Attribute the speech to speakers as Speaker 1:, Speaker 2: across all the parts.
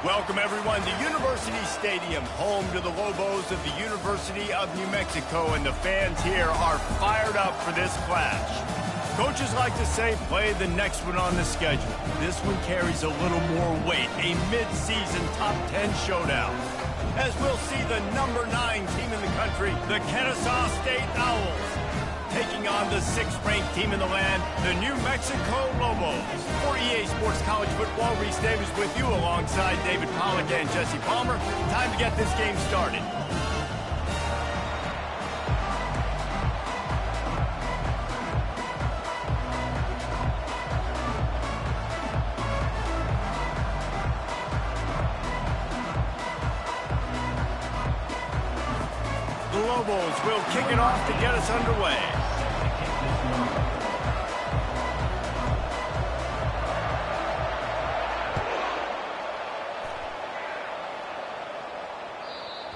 Speaker 1: Welcome, everyone, to University Stadium, home to the Lobos of the University of New Mexico, and the fans here are fired up for this clash. Coaches like to say, play the next one on the schedule. This one carries a little more weight, a mid-season top 10 showdown. As we'll see the number 9 team in the country, the Kennesaw State Owls, taking on the 6th-ranked team in the land, the New Mexico Lobos. For EA Sports College Football, Reese Davis with you alongside David Pollack and Jesse Palmer. Time to get this game started. The Lobos will kick it off to get us underway.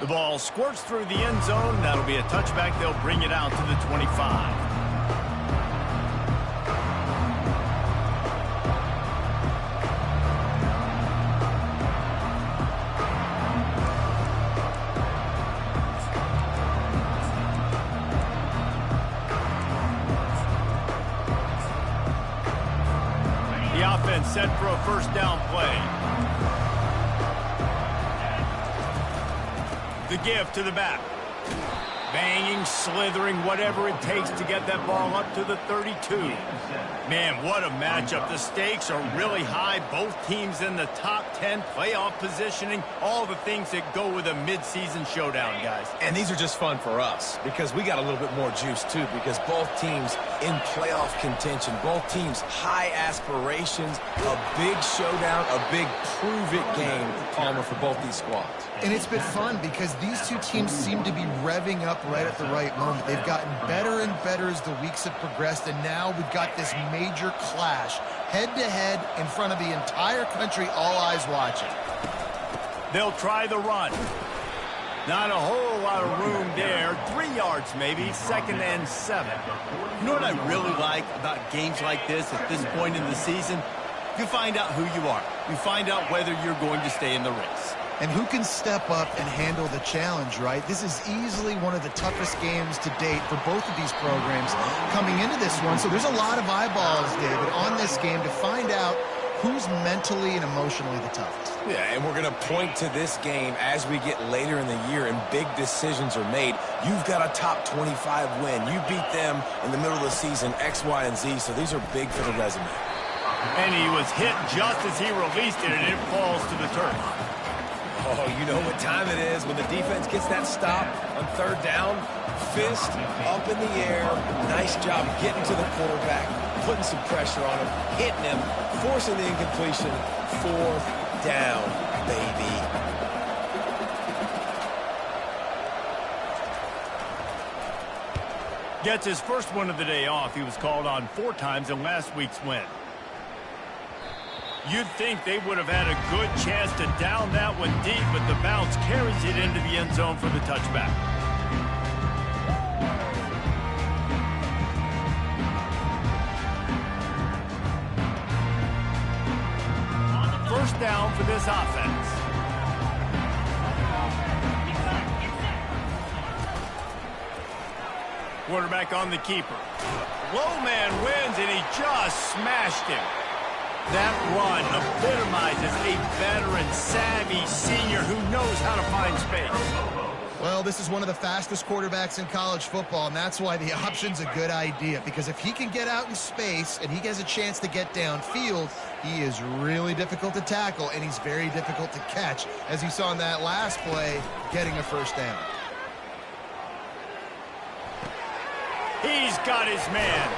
Speaker 1: The ball squirts through the end zone. That'll be a touchback. They'll bring it out to the 25. The offense set for a first down play. The give to the back. Banging, slithering, whatever it takes to get that ball up to the 32. Man, what a matchup. The stakes are really high. Both teams in the top 10, playoff positioning, all the things that go with a midseason showdown, guys.
Speaker 2: And these are just fun for us because we got a little bit more juice, too, because both teams in playoff contention, both teams high aspirations, a big showdown, a big prove-it game, Palmer, for both these squads.
Speaker 3: And it's been fun because these two teams seem to be revving up right at the right moment. They've gotten better and better as the weeks have progressed, and now we've got this major clash, head-to-head in front of the entire country, all eyes watching.
Speaker 1: They'll try the run. Not a whole lot of room there. 3 yards maybe, 2nd and 7. You know what I really like about games like this at this point in the season? You find out who you are. You find out whether you're going to stay in the race.
Speaker 3: And who can step up and handle the challenge, right? This is easily one of the toughest games to date for both of these programs coming into this one. So there's a lot of eyeballs, David, on this game to find out who's mentally and emotionally the toughest.
Speaker 2: Yeah, and we're going to point to this game as we get later in the year and big decisions are made. You've got a top 25 win. You beat them in the middle of the season, X, Y, and Z, so these are big for the resume.
Speaker 1: And he was hit just as he released it, and it falls to the turf.
Speaker 2: Oh, you know what time it is when the defense gets that stop on 3rd down. Fist up in the air. Nice job getting to the quarterback, putting some pressure on him, hitting him, forcing the incompletion. 4th down, baby.
Speaker 1: Gets his first one of the day off. He was called on 4 times in last week's win. You'd think they would have had a good chance to down that one deep, but the bounce carries it into the end zone for the touchback. First down for this offense. Quarterback on the keeper. Low man wins, and he just smashed him. That run epitomizes a veteran, savvy senior who knows how to find space.
Speaker 3: Well, this is one of the fastest quarterbacks in college football, and that's why the option's a good idea, because if he can get out in space and he has a chance to get downfield, he is really difficult to tackle, and he's very difficult to catch, as you saw in that last play, getting a first down.
Speaker 1: He's got his man.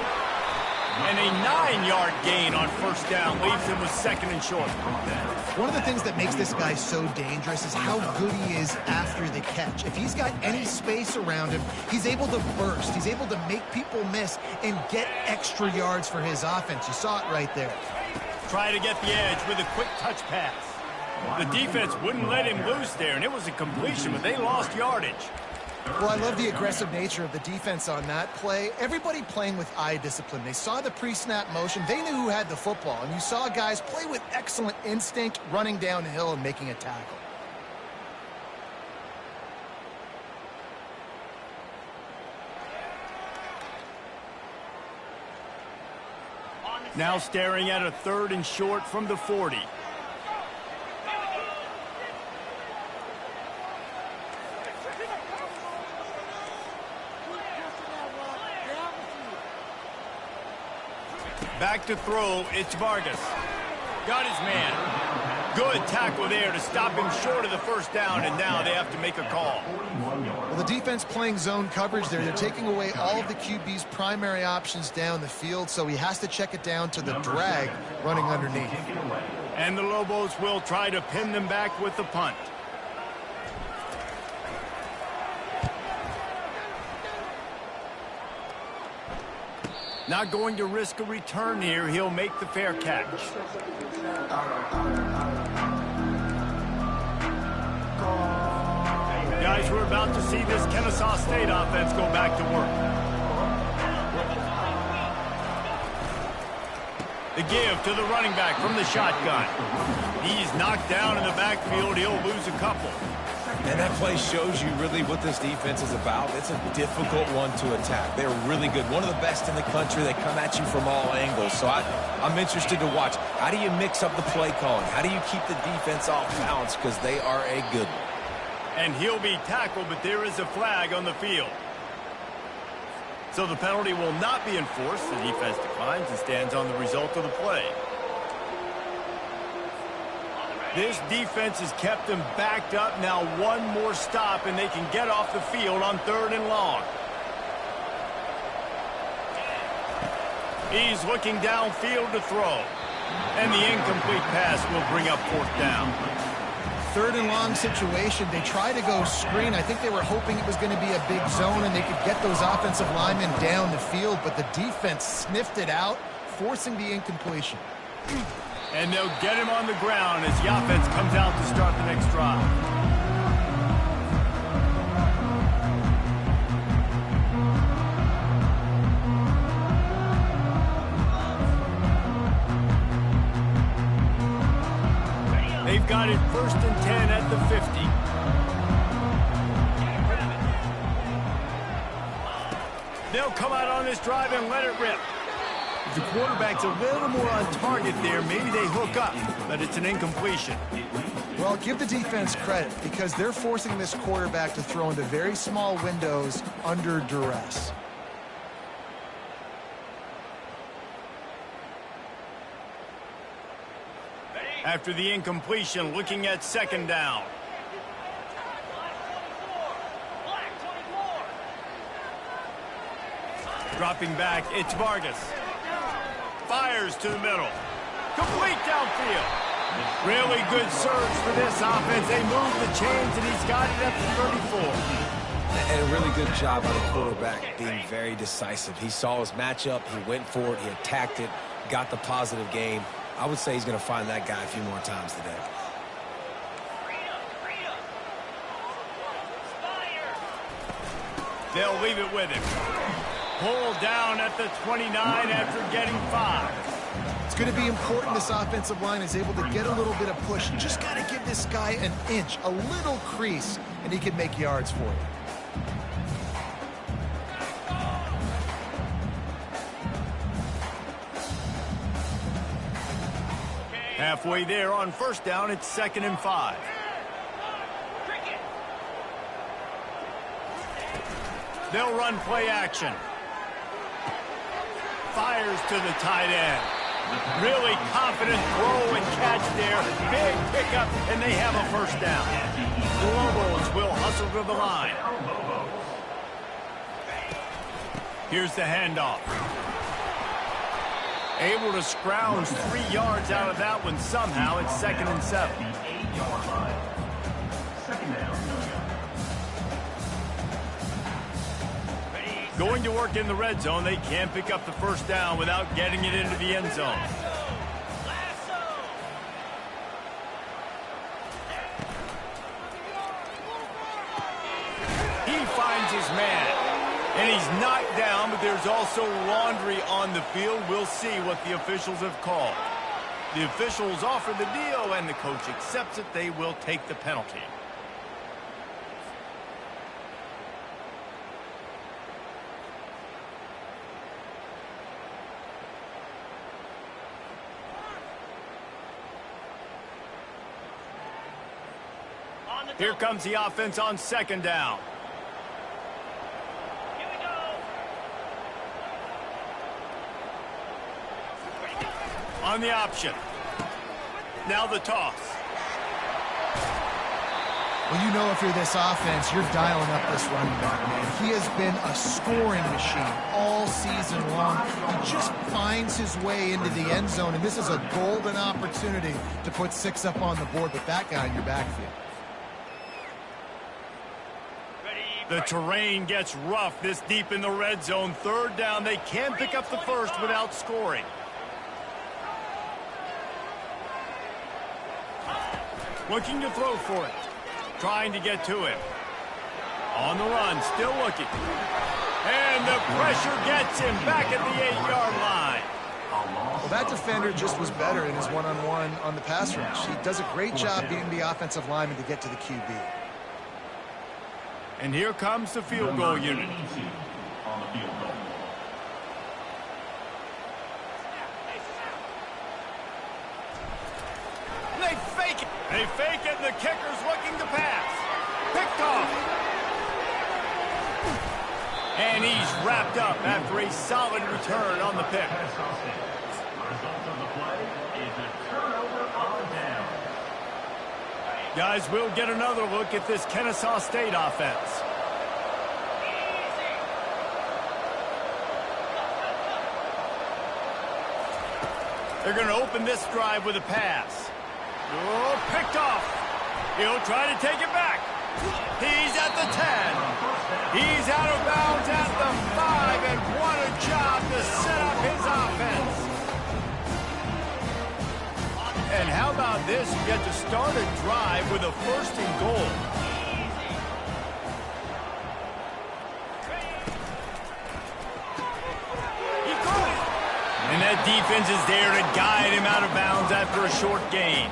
Speaker 1: And a 9-yard gain on first down leaves him with 2nd and short.
Speaker 3: One of the things that makes this guy so dangerous is how good he is after the catch. If he's got any space around him, he's able to burst. He's able to make people miss and get extra yards for his offense. You saw it right there.
Speaker 1: Try to get the edge with a quick touch pass. The defense wouldn't let him loose there, and it was a completion, but they lost yardage.
Speaker 3: Well, I love the aggressive nature of the defense on that play. Everybody playing with eye discipline. They saw the pre-snap motion. They knew who had the football. And you saw guys play with excellent instinct, running downhill and making a tackle.
Speaker 1: Now staring at a 3rd and short from the 40. Back to throw, it's Vargas. Got his man. Good tackle there to stop him short of the first down, and now they have to make a call.
Speaker 3: Well, the defense playing zone coverage there. They're taking away all of the QB's primary options down the field, so he has to check it down to the drag running underneath.
Speaker 1: And the Lobos will try to pin them back with the punt. Not going to risk a return here. He'll make the fair catch. Guys, we're about to see this Kennesaw State offense go back to work. The give to the running back from the shotgun. He's knocked down in the backfield. He'll lose a couple.
Speaker 2: And that play shows you really what this defense is about. It's a difficult one to attack. They're really good. One of the best in the country. They come at you from all angles. So I'm interested to watch. How do you mix up the play calling? How do you keep the defense off balance? Because they are a good one.
Speaker 1: And he'll be tackled, but there is a flag on the field. So the penalty will not be enforced. The defense declines and stands on the result of the play. This defense has kept them backed up. Now one more stop, and they can get off the field on 3rd and long. He's looking downfield to throw. And the incomplete pass will bring up 4th down.
Speaker 3: 3rd and long situation. They try to go screen. I think they were hoping it was going to be a big zone and they could get those offensive linemen down the field, but the defense sniffed it out, forcing the incompletion.
Speaker 1: And they'll get him on the ground as the offense comes out to start the next drive. They've got it 1st and 10 at the 50. They'll come out on this drive and let it rip. If the quarterback's a little more on target there, maybe they hook up, but it's an incompletion.
Speaker 3: Well, give the defense credit because they're forcing this quarterback to throw into very small windows under duress.
Speaker 1: After the incompletion, looking at 2nd down. Dropping back, it's Vargas. Fires to the middle. Complete downfield. Really good surge for this offense. They move the chains, and he's got it at the 34.
Speaker 2: And a really good job by the quarterback being very decisive. He saw his matchup. He went for it. He attacked it. Got the positive game. I would say he's going to find that guy a few more times today.
Speaker 1: They'll leave it with him. Pulled down at the 29 after getting 5.
Speaker 3: It's going to be important this offensive line is able to get a little bit of push. Just got to give this guy an inch, a little crease, and he can make yards for you.
Speaker 1: Halfway there on 1st down, it's 2nd and 5. They'll run play action. Fires to the tight end. Really confident throw and catch there. Big pickup, and they have a 1st down. The Lobos will hustle to the line. Here's the handoff. Able to scrounge 3 yards out of that one somehow. It's 2nd and 7. Going to work in the red zone. They can't pick up the 1st down without getting it into the end zone. He fires finds his man. And he's knocked down, but there's also laundry on the field. We'll see what the officials have called. The officials offer the deal, and the coach accepts it. They will take the penalty. Here comes the offense on second down.
Speaker 4: Here we go.
Speaker 1: On the option. Now the toss.
Speaker 3: Well, you know if you're this offense, you're dialing up this running back, man. He has been a scoring machine all season long. He just finds his way into the end zone, and this is a golden opportunity to put 6 up on the board with that guy in your backfield.
Speaker 1: The terrain gets rough this deep in the red zone. Third down, they can pick up the first without scoring. Looking to throw for it. Trying to get to him. On the run, still looking. And the pressure gets him back at the 8-yard line.
Speaker 3: Well, that defender just was better in his one-on-one on the pass rush. He does a great job beating the offensive lineman to get to the QB.
Speaker 1: And here comes the field goal unit. They fake it. They fake it, and the kicker's looking to pass. Picked off. And he's wrapped up after a solid return on the pick. Guys, we'll get another look at this Kennesaw State offense. They're going to open this drive with a pass. Oh, picked off. He'll try to take it back. He's at the 10. He's out of bounds at the 5, and what a job to set up his offense. And how about this? You get to start a drive with a first and goal. He got it. And that defense is there to guide him out of bounds after a short gain.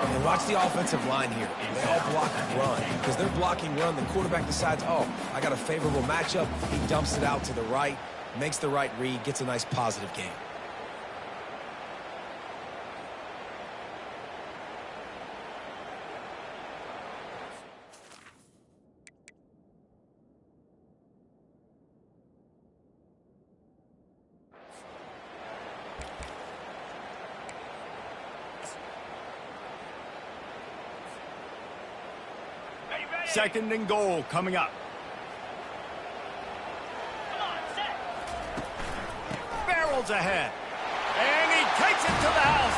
Speaker 2: And watch the offensive line here. They all block run. Because they're blocking run, the quarterback decides, oh, I got a favorable matchup. He dumps it out to the right, makes the right read, gets a nice positive gain.
Speaker 1: Second and goal coming up.
Speaker 4: Come on, set.
Speaker 1: Barrels ahead. And he takes it to the house.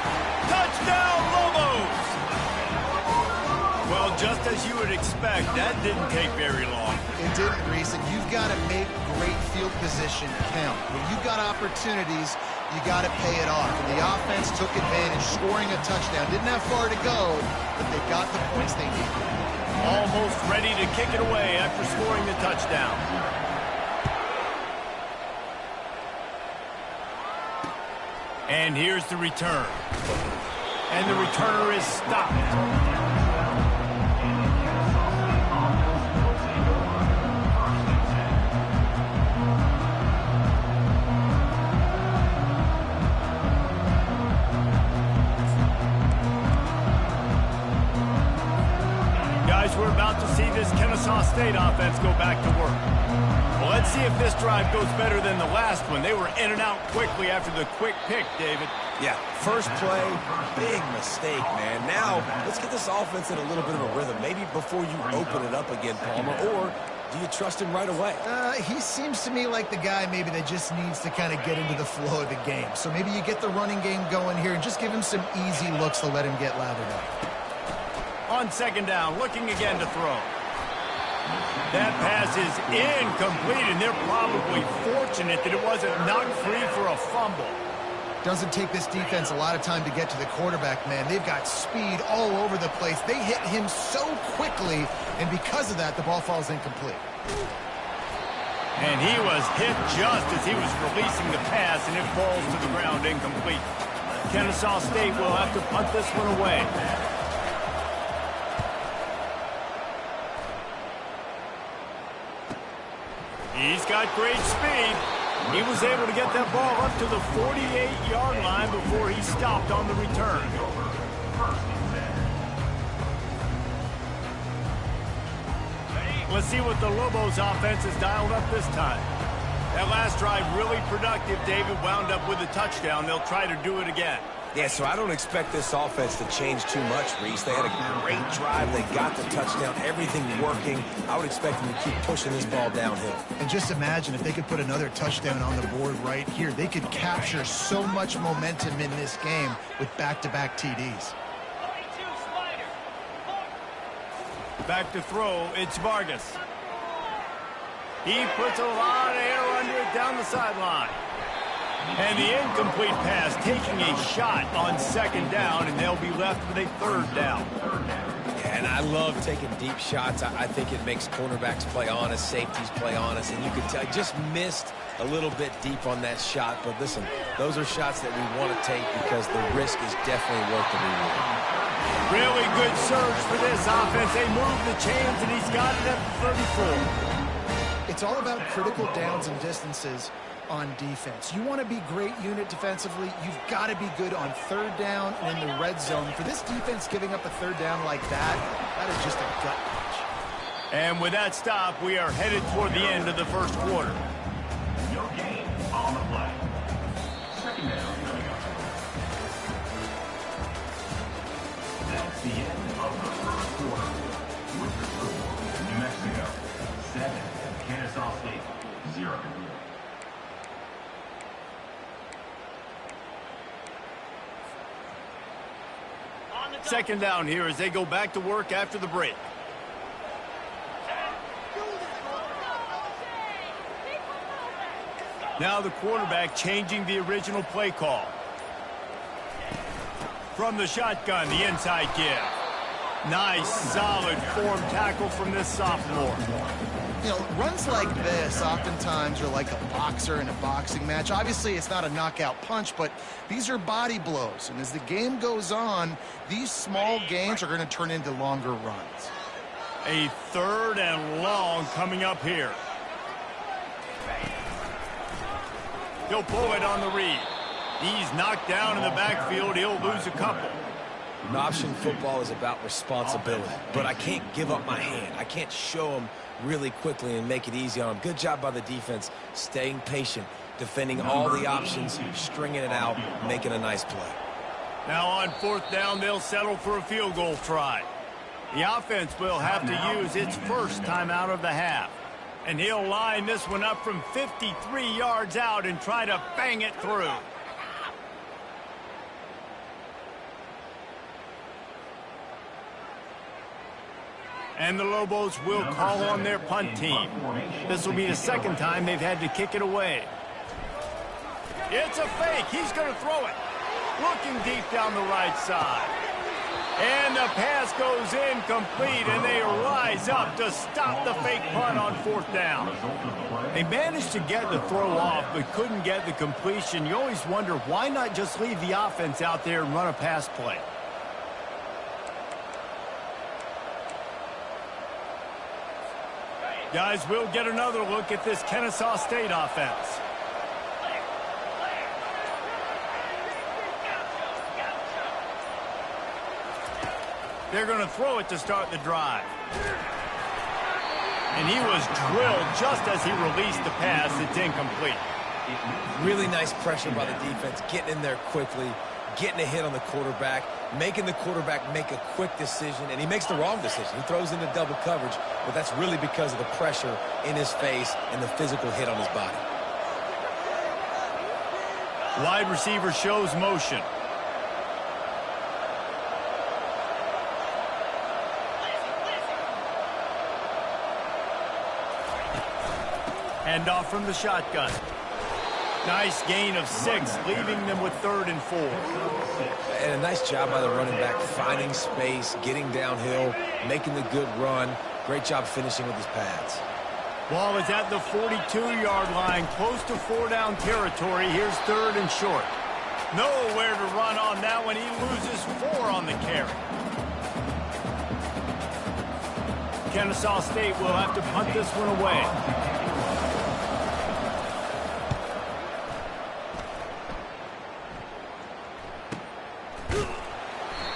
Speaker 1: Touchdown, Lobos! Well, just as you would expect, that didn't take very long.
Speaker 3: It didn't, Reese, and you've got to make great field position count. When you've got opportunities, you got to pay it off. And the offense took advantage, scoring a touchdown. Didn't have far to go, but they got the points they needed.
Speaker 1: Almost ready to kick it away after scoring the touchdown. And here's the return. And the returner is stopped. We're about to see this Kennesaw State offense go back to work. Well, let's see if this drive goes better than the last one. They were in and out quickly after the quick pick, David.
Speaker 2: Yeah, first play, big mistake, man. Now, let's get this offense in a little bit of a rhythm. Maybe before you open it up again, Palmer, or do you trust him right away?
Speaker 3: He seems to me like the guy maybe that just needs to kind of get into the flow of the game. So maybe you get the running game going here and just give him some easy looks to let him get lathered up.
Speaker 1: On second down, looking again to throw. That pass is incomplete, and they're probably fortunate that it wasn't knocked free for a fumble.
Speaker 3: Doesn't take this defense a lot of time to get to the quarterback, man. They've got speed all over the place. They hit him so quickly And because of that, the ball falls incomplete.
Speaker 1: And he was hit just as he was releasing the pass, and it falls to the ground incomplete. Kennesaw State will have to punt this one away. He's got great speed. He was able to get that ball up to the 48-yard line before he stopped on the return. Let's see what the Lobos offense has dialed up this time. That last drive really productive. David wound up with a touchdown. They'll try to do it again.
Speaker 2: Yeah, so I don't expect this offense to change too much, Reese. They had a great drive. They got the touchdown. Everything working. I would expect them to keep pushing this ball downhill.
Speaker 3: And just imagine if they could put another touchdown on the board right here. They could capture so much momentum in this game with back-to-back TDs.
Speaker 1: Back to throw, it's Vargas. He puts a lot of air under it down the sideline. And the incomplete pass taking a shot on second down, and they'll be left with a third down.
Speaker 2: Yeah, and I love taking deep shots. I think it makes cornerbacks play honest, safeties play honest, and you can tell just missed a little bit deep on that shot. But listen, those are shots that we want to take because the risk is definitely worth the reward.
Speaker 1: Really good surge for this offense. They move the chains, and he's got it at the 34.
Speaker 3: It's all about critical downs and distances on defense. You want to be great unit defensively, you've got to be good on third down and in the red zone. For this defense giving up a third down like that, that is just a gut punch.
Speaker 1: And with that stop, we are headed toward the end of the first quarter.
Speaker 4: No gain on the play. Second down. That's the end of the first quarter. With the score, New Mexico 7, Kennesaw State 0.
Speaker 1: Second down here as they go back to work after the break. Now the quarterback changing the original play call. From the shotgun, the inside give. Nice, solid form tackle from this sophomore.
Speaker 3: You know, runs like this oftentimes are like a boxer in a boxing match. Obviously, it's not a knockout punch, but these are body blows. And as the game goes on, these small gains are going to turn into longer runs.
Speaker 1: A third and long coming up here. He'll pull it on the read. He's knocked down in the backfield. He'll lose a couple.
Speaker 2: Option football is about responsibility, but I can't give up my hand. I can't show them really quickly and make it easy on them. Good job by the defense, staying patient, defending all the options, stringing it out, making a nice play.
Speaker 1: Now on fourth down, they'll settle for a field goal try. The offense will have to use its first timeout of the half. And he'll line this one up from 53 yards out and try to bang it through. And the Lobos will call on their punt team. This will be the second time they've had to kick it away. It's a fake. He's going to throw it. Looking deep down the right side. And the pass goes incomplete, and they rise up to stop the fake punt on fourth down. They managed to get the throw off, but couldn't get the completion. You always wonder, why not just leave the offense out there and run a pass play? Guys, we'll get another look at this Kennesaw State offense. They're going to throw it to start the drive. And he was drilled just as he released the pass. It's incomplete.
Speaker 2: Really nice pressure by the defense, getting in there quickly, getting a hit on the quarterback, making the quarterback make a quick decision, and he makes the wrong decision. He throws into double coverage, but that's really because of the pressure in his face and the physical hit on his body.
Speaker 1: Wide receiver shows motion. Hand off from the shotgun. Nice gain of 6, leaving them with 3rd and 4.
Speaker 2: And a nice job by the running back, finding space, getting downhill, making the good run. Great job finishing with his pads.
Speaker 1: Ball is at the 42-yard line, close to 4-down territory. Here's 3rd and short. Nowhere to run on that one. He loses 4 on the carry. Kennesaw State will have to punt this one away.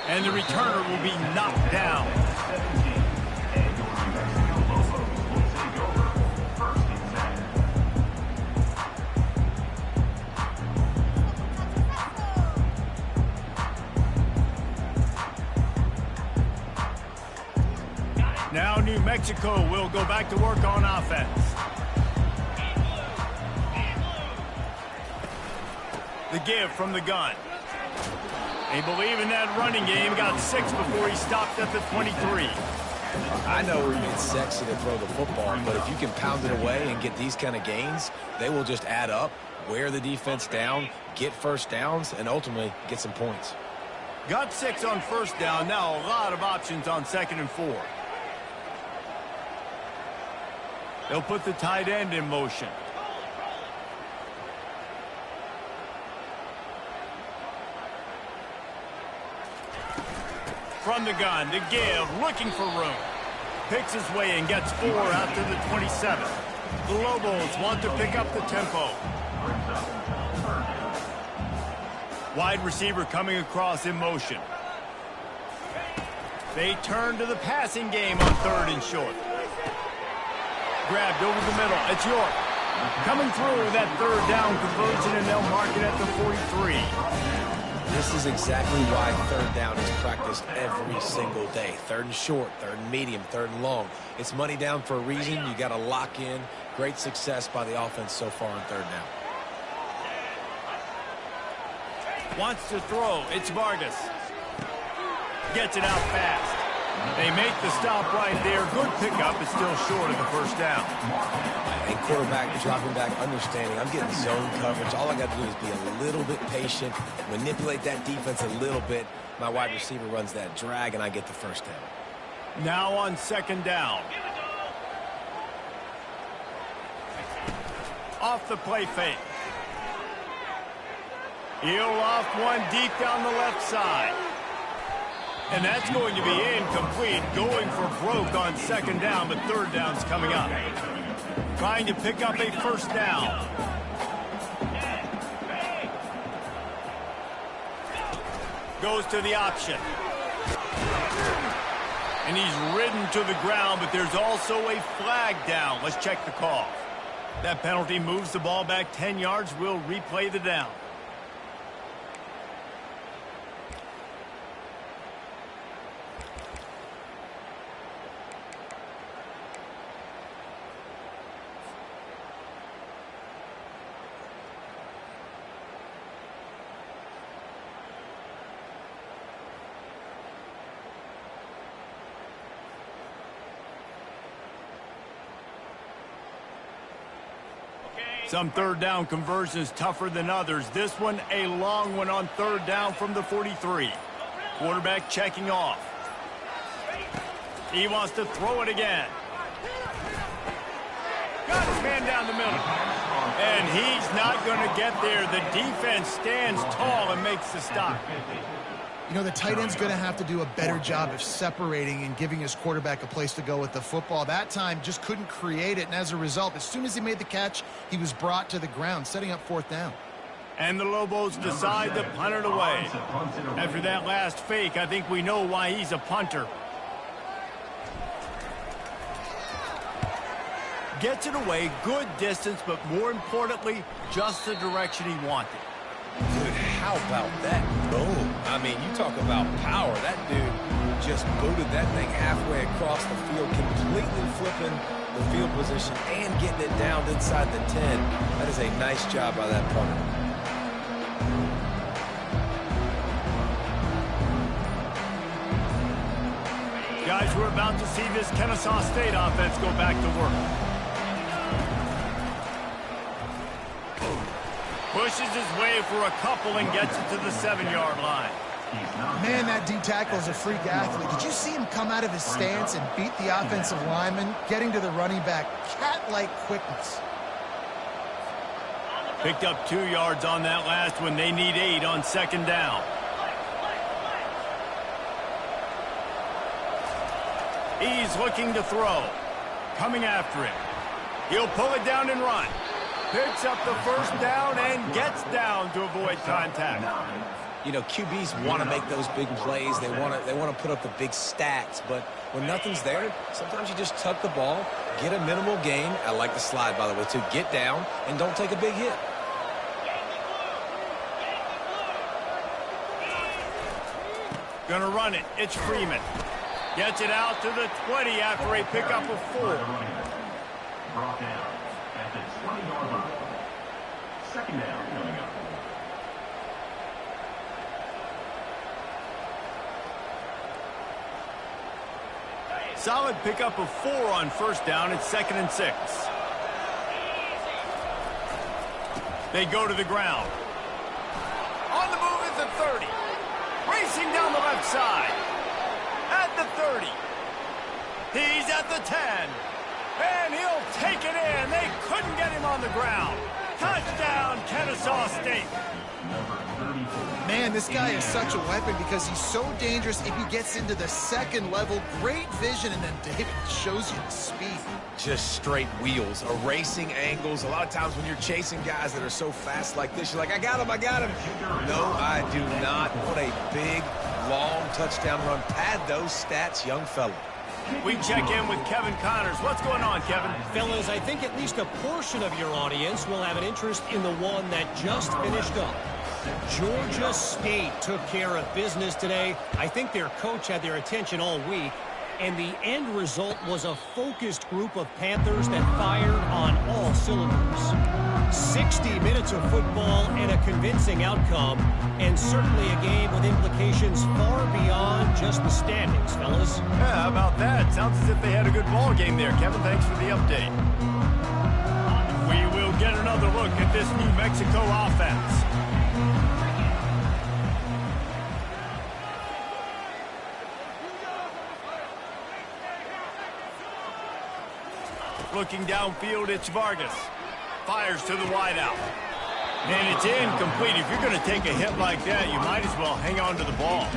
Speaker 1: And the returner will be knocked down. Now New Mexico will go back to work on offense. The give from the gun. They believe in that running game. Got 6 before he stopped at the 23.
Speaker 2: I know it's sexy to throw the football, but if you can pound it away and get these kind of gains, they will just add up, wear the defense down, get first downs, and ultimately get some points.
Speaker 1: Got 6 on first down. Now a lot of options on 2nd and 4. They'll put the tight end in motion. From the gun, the give, looking for room. Picks his way and gets 4 out to the 27. The Lobos want to pick up the tempo. Wide receiver coming across in motion. They turn to the passing game on 3rd and short. Grabbed over the middle. It's York. Coming through that 3rd down conversion, and they'll mark it at the 43.
Speaker 2: This is exactly why 3rd down is practiced every single day. 3rd and short, 3rd and medium, 3rd and long. It's money down for a reason. You got to lock in. Great success by the offense so far on 3rd down.
Speaker 1: Wants to throw. It's Vargas. Gets it out fast. They make the stop right there. Good pickup, is still short of the 1st down.
Speaker 2: And quarterback dropping back, understanding I'm getting zone coverage. All I got to do is be a little bit patient, manipulate that defense a little bit. My wide receiver runs that drag, and I get the 1st down.
Speaker 1: Now on 2nd down. Off the play fake. He'll loft one deep down the left side. And that's going to be incomplete. Going for broke on 2nd down, but 3rd down's coming up. Trying to pick up a 1st down. Goes to the option. And he's ridden to the ground, but there's also a flag down. Let's check the call. That penalty moves the ball back 10 yards. We'll replay the down. Some 3rd down conversions tougher than others. This one, a long one on 3rd down from the 43. Quarterback checking off. He wants to throw it again. Got his man down the middle. And he's not going to get there. The defense stands tall and makes the stop.
Speaker 3: You know, the tight end's going to have to do a better job of separating and giving his quarterback a place to go with the football. That time just couldn't create it, and as a result, as soon as he made the catch, he was brought to the ground, setting up 4th down.
Speaker 1: And the Lobos decide to punt it away. After that last fake, I think we know why he's a punter. Gets it away, good distance, but more importantly, just the direction he wanted.
Speaker 2: Dude, how about that boom? I mean, you talk about power. That dude just booted that thing halfway across the field, completely flipping the field position and getting it down inside the 10. That is a nice job by that punter.
Speaker 1: Guys, we're about to see this Kennesaw State offense go back to work. Pushes his way for a couple and gets it to the 7-yard line.
Speaker 4: He's knocked
Speaker 3: Man,
Speaker 4: out.
Speaker 3: that D tackle is a freak athlete. Did you see him come out of his stance and beat the offensive lineman, getting to the running back? Cat-like quickness.
Speaker 1: Picked up 2 yards on that last one. They need 8 on second down. He's looking to throw. Coming after him. He'll pull it down and run. Picks up the first down and gets down to avoid contact.
Speaker 2: You know, QBs want to make those big plays. They want to put up the big stats. But when nothing's there, sometimes you just tuck the ball, get a minimal gain. I like the slide, by the way, to get down and don't take a big hit.
Speaker 1: Gonna run it. It's Freeman. Gets it out to the 20 after a pickup of 4.
Speaker 4: Brought down at the 20-yard line. Second down coming up.
Speaker 1: Solid pickup of 4 on first down. It's 2nd and 6. They go to the ground. On the move at the 30. Racing down the left side. At the 30. He's at the 10. And he'll take it in. They couldn't get him on the ground. Touchdown, Kennesaw State.
Speaker 3: Man, this guy is such a weapon because he's so dangerous if he gets into the second level. Great vision, and then David shows you the speed.
Speaker 2: Just straight wheels, erasing angles. A lot of times when you're chasing guys that are so fast like this, you're like, I got him, I got him. No, I do not. What a big, long touchdown run. Pad those stats, young fella.
Speaker 1: We check in with Kevin Connors. What's going on, Kevin?
Speaker 5: Fellas, I think at least a portion of your audience will have an interest in the one that just finished up. Georgia State took care of business today. I think their coach had their attention all week, and the end result was a focused group of Panthers that fired on all cylinders. 60 minutes of football and a convincing outcome, and certainly a game with implications far beyond just the standings, fellas.
Speaker 1: Yeah, how about that? Sounds as if they had a good ball game there. Kevin, thanks for the update. We will get another look at this New Mexico offense. Looking downfield, it's Vargas. Fires to the wideout. And it's incomplete. If you're going to take a hit like that, you might as well hang on to the ball.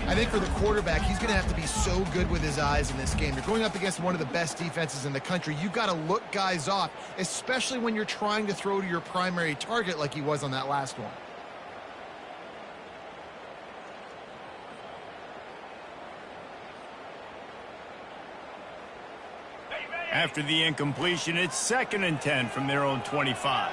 Speaker 3: I think for the quarterback, he's going to have to be so good with his eyes in this game. You're going up against one of the best defenses in the country. You've got to look guys off, especially when you're trying to throw to your primary target like he was on that last one.
Speaker 1: After the incompletion, it's 2nd and 10 from their own 25.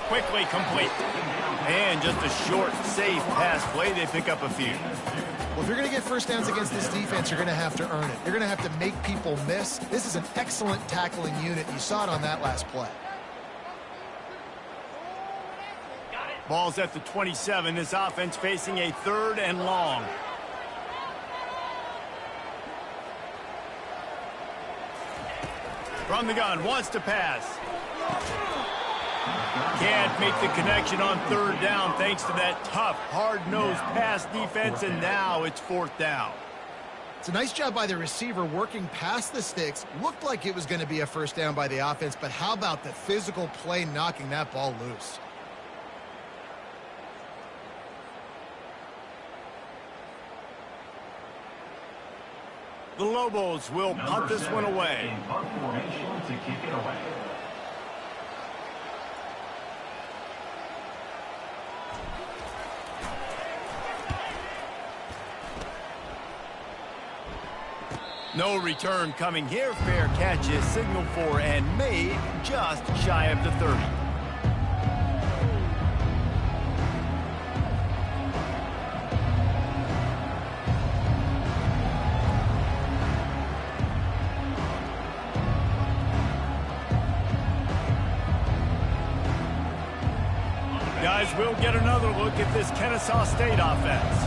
Speaker 1: Quickly complete. And just a short, safe pass play. They pick up a few.
Speaker 3: Well, if you're going to get first downs against this defense, you're going to have to earn it. You're going to have to make people miss. This is an excellent tackling unit. You saw it on that last play.
Speaker 1: Ball's at the 27. This offense facing a 3rd and long. From the gun, wants to pass. Can't make the connection on 3rd down thanks to that tough, hard-nosed pass defense, and now it's 4th down.
Speaker 3: It's a nice job by the receiver working past the sticks. Looked like it was going to be a first down by the offense, but how about the physical play knocking that ball loose?
Speaker 1: The Lobos will punt this one away.
Speaker 4: In punt formation to kick it away.
Speaker 1: No return coming here. Fair catch is signaled for and made just shy of the 30. Guys, we'll get another look at this Kennesaw State offense.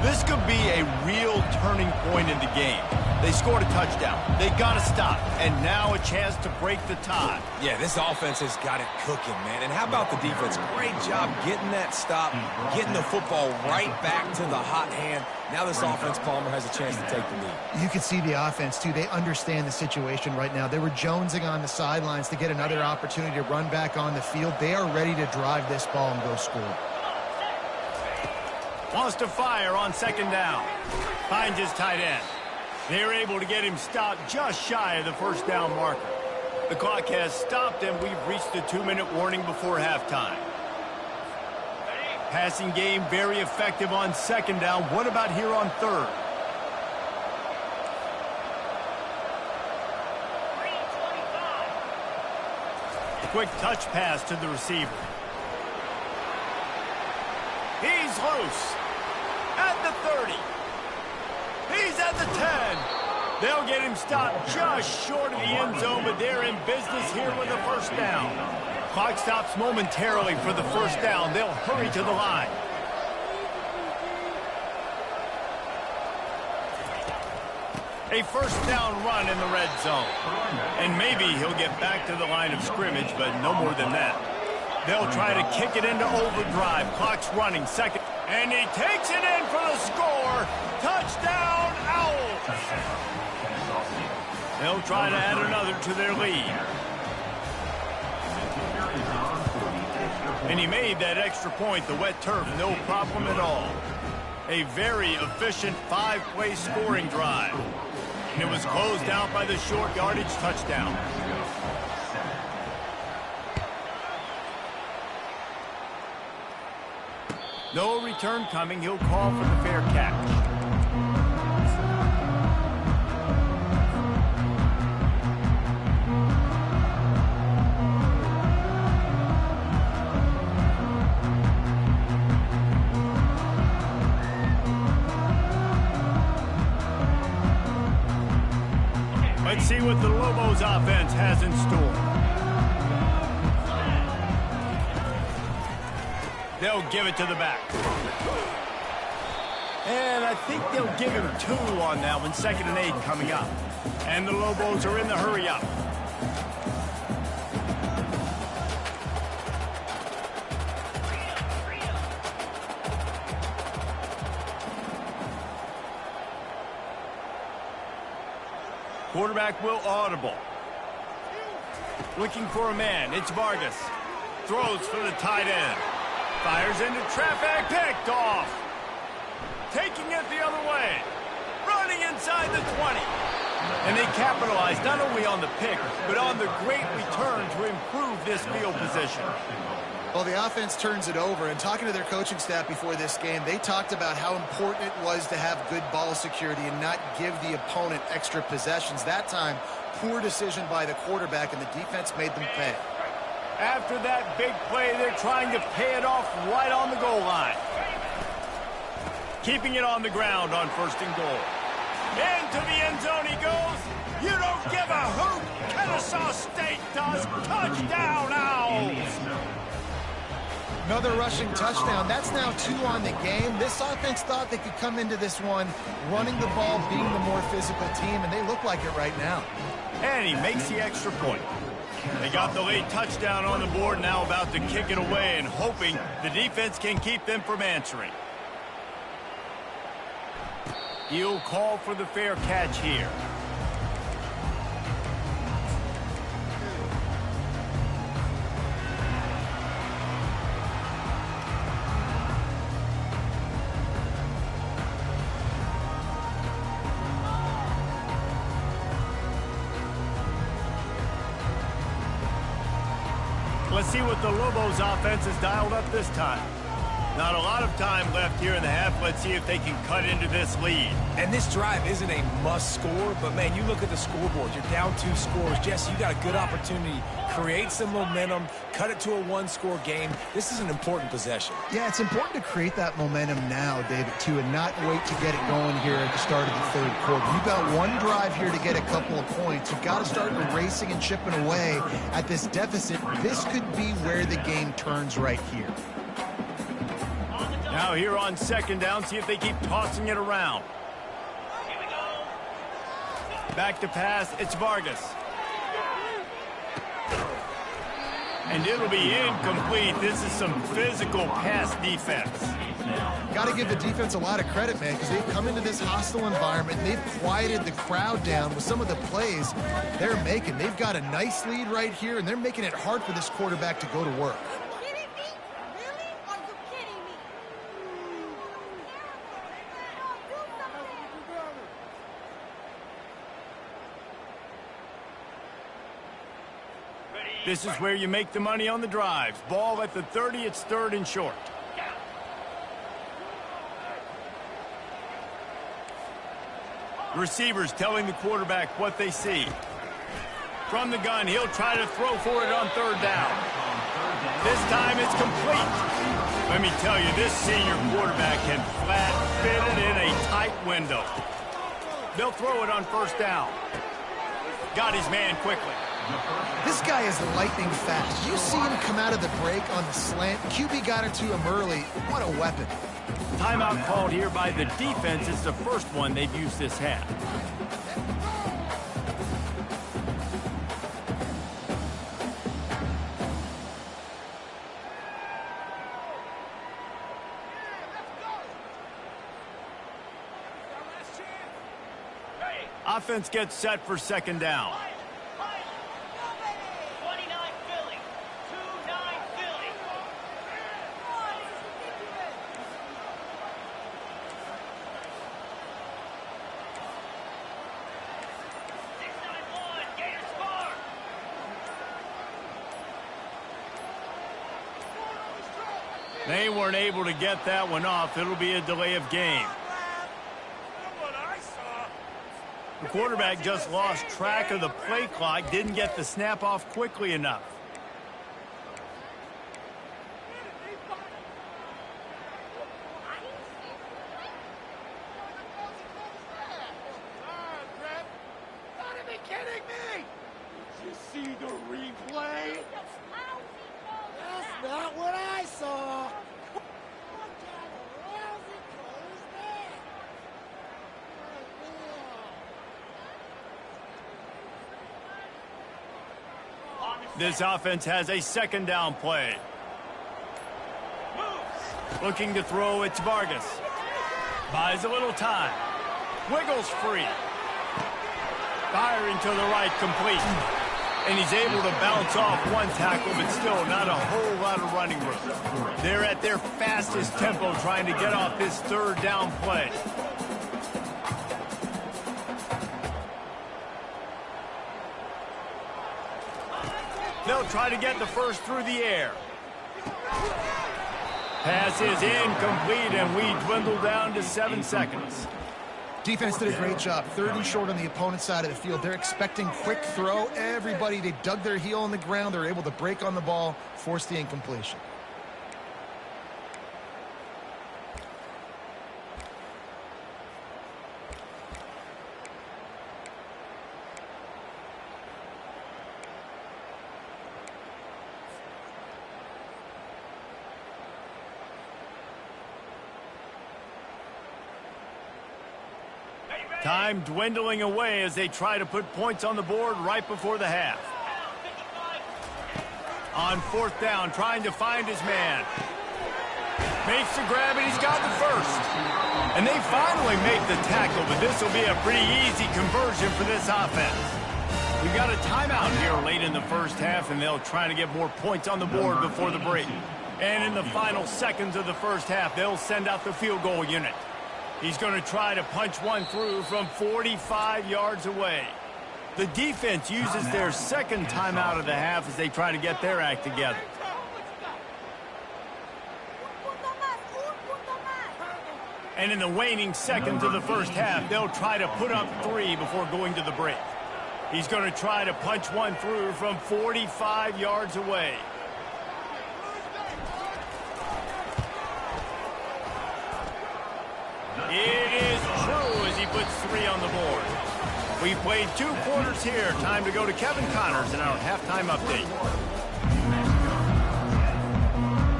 Speaker 1: This could be a real turning point in the game. They scored a touchdown. They got to stop. And now a chance to break the tie.
Speaker 2: Yeah, this offense has got it cooking, man. And how about the defense? Great job getting that stop, getting the football right back to the hot hand. Now this offense, Palmer, has a chance to take the lead.
Speaker 3: You can see the offense, too. They understand the situation right now. They were jonesing on the sidelines to get another opportunity to run back on the field. They are ready to drive this ball and go score.
Speaker 1: Wants to fire on second down. Finds his tight end. They're able to get him stopped just shy of the first down marker. The clock has stopped, and we've reached the 2-minute warning before halftime. Passing game very effective on second down. What about here on third? Quick touch pass to the receiver. He's loose. At the 30. He's at the 10. They'll get him stopped just short of the end zone, but they're in business here with a first down. Clock stops momentarily for the first down. They'll hurry to the line. A first down run in the red zone. And maybe he'll get back to the line of scrimmage, but no more than that. They'll try to kick it into overdrive. Clock's running second. And he takes it in for the score. Touchdown, Owls. They'll try to add another to their lead. And he made that extra point, the wet turf, no problem at all. A very efficient 5-play scoring drive. And it was closed out by the short yardage touchdown. No return coming. He'll call for the fair catch. Let's see what the Lobos offense has in store. They'll give it to the back. And I think they'll give him 2 on that one. 2nd and 8 coming up. And the Lobos are in the hurry up. Quarterback will audible. Looking for a man. It's Vargas. Throws for the tight end. Fires into traffic. Picked off. Taking it the other way. Running inside the 20. And they capitalized not only on the pick, but on the great return to improve this field position.
Speaker 3: Well, the offense turns it over, and talking to their coaching staff before this game, they talked about how important it was to have good ball security and not give the opponent extra possessions. That time, poor decision by the quarterback, and the defense made them pay.
Speaker 1: After that big play, they're trying to pay it off right on the goal line. Keeping it on the ground on 1st and goal. Into the end zone he goes. You don't give a hoot. Kennesaw State does. Touchdown, Owls.
Speaker 3: Another rushing touchdown. That's now 2 on the game. This offense thought they could come into this one running the ball, being the more physical team, and they look like it right now.
Speaker 1: And he makes the extra point. They got the late touchdown on the board, now about to kick it away and hoping the defense can keep them from answering. He'll call for the fair catch here. Let's see what the Lobos offense has dialed up this time. Not a lot of time left here in the half. Let's see if they can cut into this lead.
Speaker 2: And this drive isn't a must score, but man, you look at the scoreboard. You're down 2 scores. Jesse, you got a good opportunity. Create some momentum. Cut it to a 1-score game. This is an important possession.
Speaker 3: Yeah, it's important to create that momentum now, David, too, and not wait to get it going here at the start of the 3rd quarter. You've got one drive here to get a couple of points. You've got to start erasing and chipping away at this deficit. This could be where the game turns right here.
Speaker 1: Now here on 2nd down, see if they keep tossing it around. Back to pass, it's Vargas. And it'll be incomplete. This is some physical pass defense.
Speaker 3: Got to give the defense a lot of credit, man, because they've come into this hostile environment. They've quieted the crowd down with some of the plays they're making. They've got a nice lead right here, and they're making it hard for this quarterback to go to work.
Speaker 1: This is where you make the money on the drives. Ball at the 30, it's 3rd and short. Receivers telling the quarterback what they see. From the gun, he'll try to throw for it on 3rd down. This time it's complete. Let me tell you, this senior quarterback can flat fit it in a tight window. They'll throw it on 1st down. Got his man quickly.
Speaker 3: This guy is lightning fast. You see him come out of the break on the slant. QB got it to him early. What a weapon.
Speaker 1: Timeout called here by the defense. It's the first one they've used this half. Offense gets set for 2nd down. They weren't able to get that one off. It'll be a delay of game. The quarterback just lost track of the play clock, didn't get the snap off quickly enough.
Speaker 6: Gotta be kidding me! Did you see the replay? That's not what I saw.
Speaker 1: This offense has a 2nd down play. Looking to throw, it's Vargas. Buys a little time. Wiggles free. Firing to the right, complete. And he's able to bounce off one tackle, but still not a whole lot of running room. They're at their fastest tempo trying to get off this 3rd down play. They'll try to get the first through the air. Pass is incomplete, and we dwindle down to 7 seconds.
Speaker 3: Defense did a great job. 3rd and short on the opponent's side of the field. They're expecting quick throw. Everybody, they dug their heel on the ground. They're able to break on the ball, force the incompletion.
Speaker 1: Time dwindling away as they try to put points on the board right before the half. On 4th down, trying to find his man. Makes the grab, and he's got the first. And they finally make the tackle, but this will be a pretty easy conversion for this offense. We've got a timeout here late in the 1st half, and they'll try to get more points on the board before the break. And in the final seconds of the 1st half, they'll send out the field goal unit. He's going to try to punch one through from 45 yards away. The defense uses their 2nd timeout of the half as they try to get their act together. And in the waning seconds of the 1st half, they'll try to put up 3 before going to the break. He's going to try to punch one through from 45 yards away. It is true as he puts 3 on the board. We've played 2 quarters here. Time to go to Kevin Connors in our halftime update.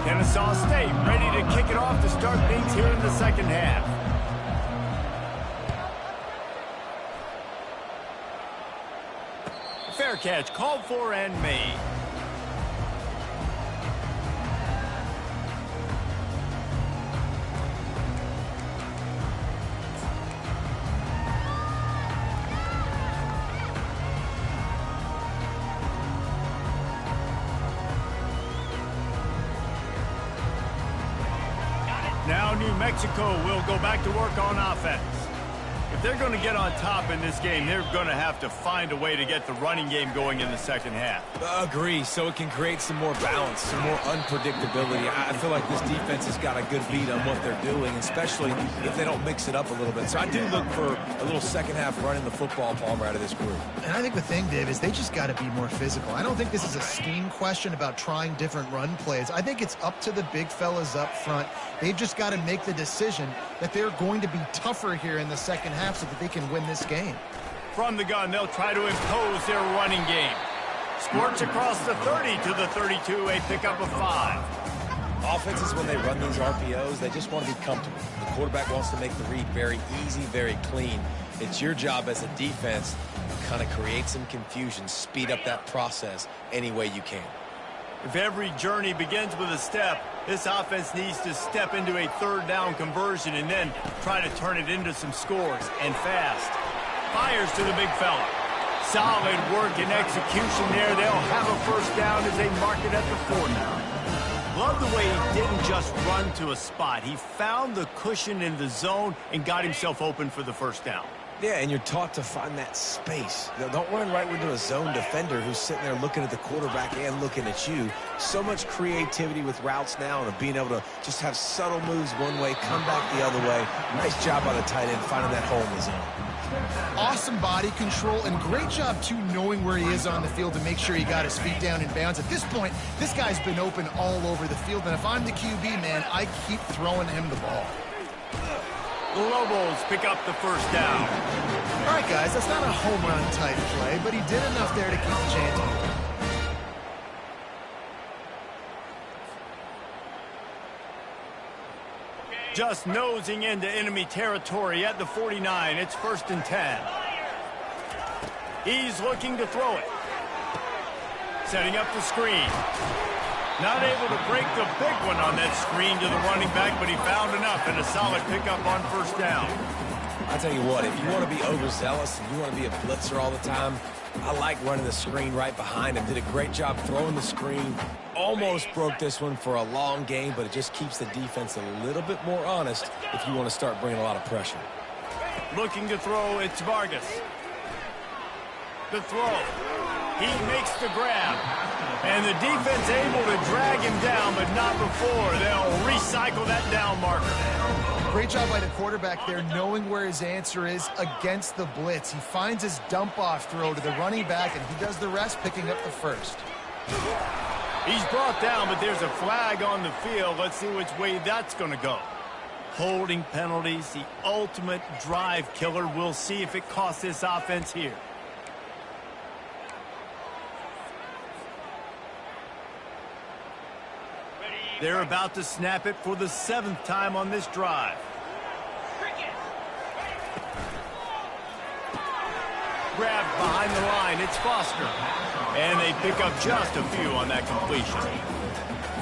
Speaker 1: Kennesaw State ready to kick it off to start things here in the 2nd half. Fair catch, called for and made. Now New Mexico will go back to work on offense. If they're going to get on top in this game, they're going to have to find a way to get the running game going in the second half.
Speaker 2: Agree, so it can create some more balance, some more unpredictability. I feel like this defense has got a good beat on what they're doing, especially if they don't mix it up a little bit. So I do look for a little second half running the football, Palmer, out of this group.
Speaker 3: And I think the thing, Dave, is they just got to be more physical. I don't think this is a scheme question about trying different run plays. I think it's up to the big fellas up front. They've just got to make the decision that they're going to be tougher here in the second half so that they can win this game.
Speaker 1: From the gun, they'll try to impose their running game. Squirts across the 30 to the 32, a pickup of 5.
Speaker 2: Offenses, when they run these RPOs, they just want to be comfortable. The quarterback wants to make the read very easy, very clean. It's your job as a defense to kind of create some confusion, speed up that process any way you can.
Speaker 1: If every journey begins with a step, this offense needs to step into a third down conversion and then try to turn it into some scores, and fast. Fires to the big fella. Solid work and execution there. They'll have a first down as they mark it at the 4 now. Love the way he didn't just run to a spot. He found the cushion in the zone and got himself open for the first down.
Speaker 2: Yeah, and you're taught to find that space. Don't run right into a zone defender who's sitting there looking at the quarterback and looking at you. So much creativity with routes now and being able to just have subtle moves one way, come back the other way. Nice job by the tight end finding that hole in the zone.
Speaker 3: Awesome body control and great job, too, knowing where he is on the field to make sure he got his feet down in bounds. At this point, this guy's been open all over the field, and if I'm the QB, man, I keep throwing him the ball.
Speaker 1: The Lobos pick up the first down.
Speaker 3: All right, guys, that's not a home run type play, but he did enough there to keep the chains moving.
Speaker 1: Just nosing into enemy territory at the 49. It's 1st and 10. He's looking to throw it. Setting up the screen. Not able to break the big one on that screen to the running back, but he found enough and a solid pickup on first down.
Speaker 2: I tell you what, if you want to be overzealous and you want to be a blitzer all the time, I like running the screen right behind him. Did a great job throwing the screen. Almost broke this one for a long game, but it just keeps the defense a little bit more honest if you want to start bringing a lot of pressure.
Speaker 1: Looking to throw, it's Vargas. The throw. He makes the grab. And the defense able to drag him down, but not before. They'll recycle that down marker.
Speaker 3: Great job by the quarterback there, knowing where his answer is against the blitz. He finds his dump-off throw to the running back, and he does the rest, picking up the first.
Speaker 1: He's brought down, but there's a flag on the field. Let's see which way that's going to go. Holding penalties, the ultimate drive killer. We'll see if it costs this offense here. They're about to snap it for the 7th time on this drive. Grabbed behind the line, it's Foster. And they pick up just a few on that completion.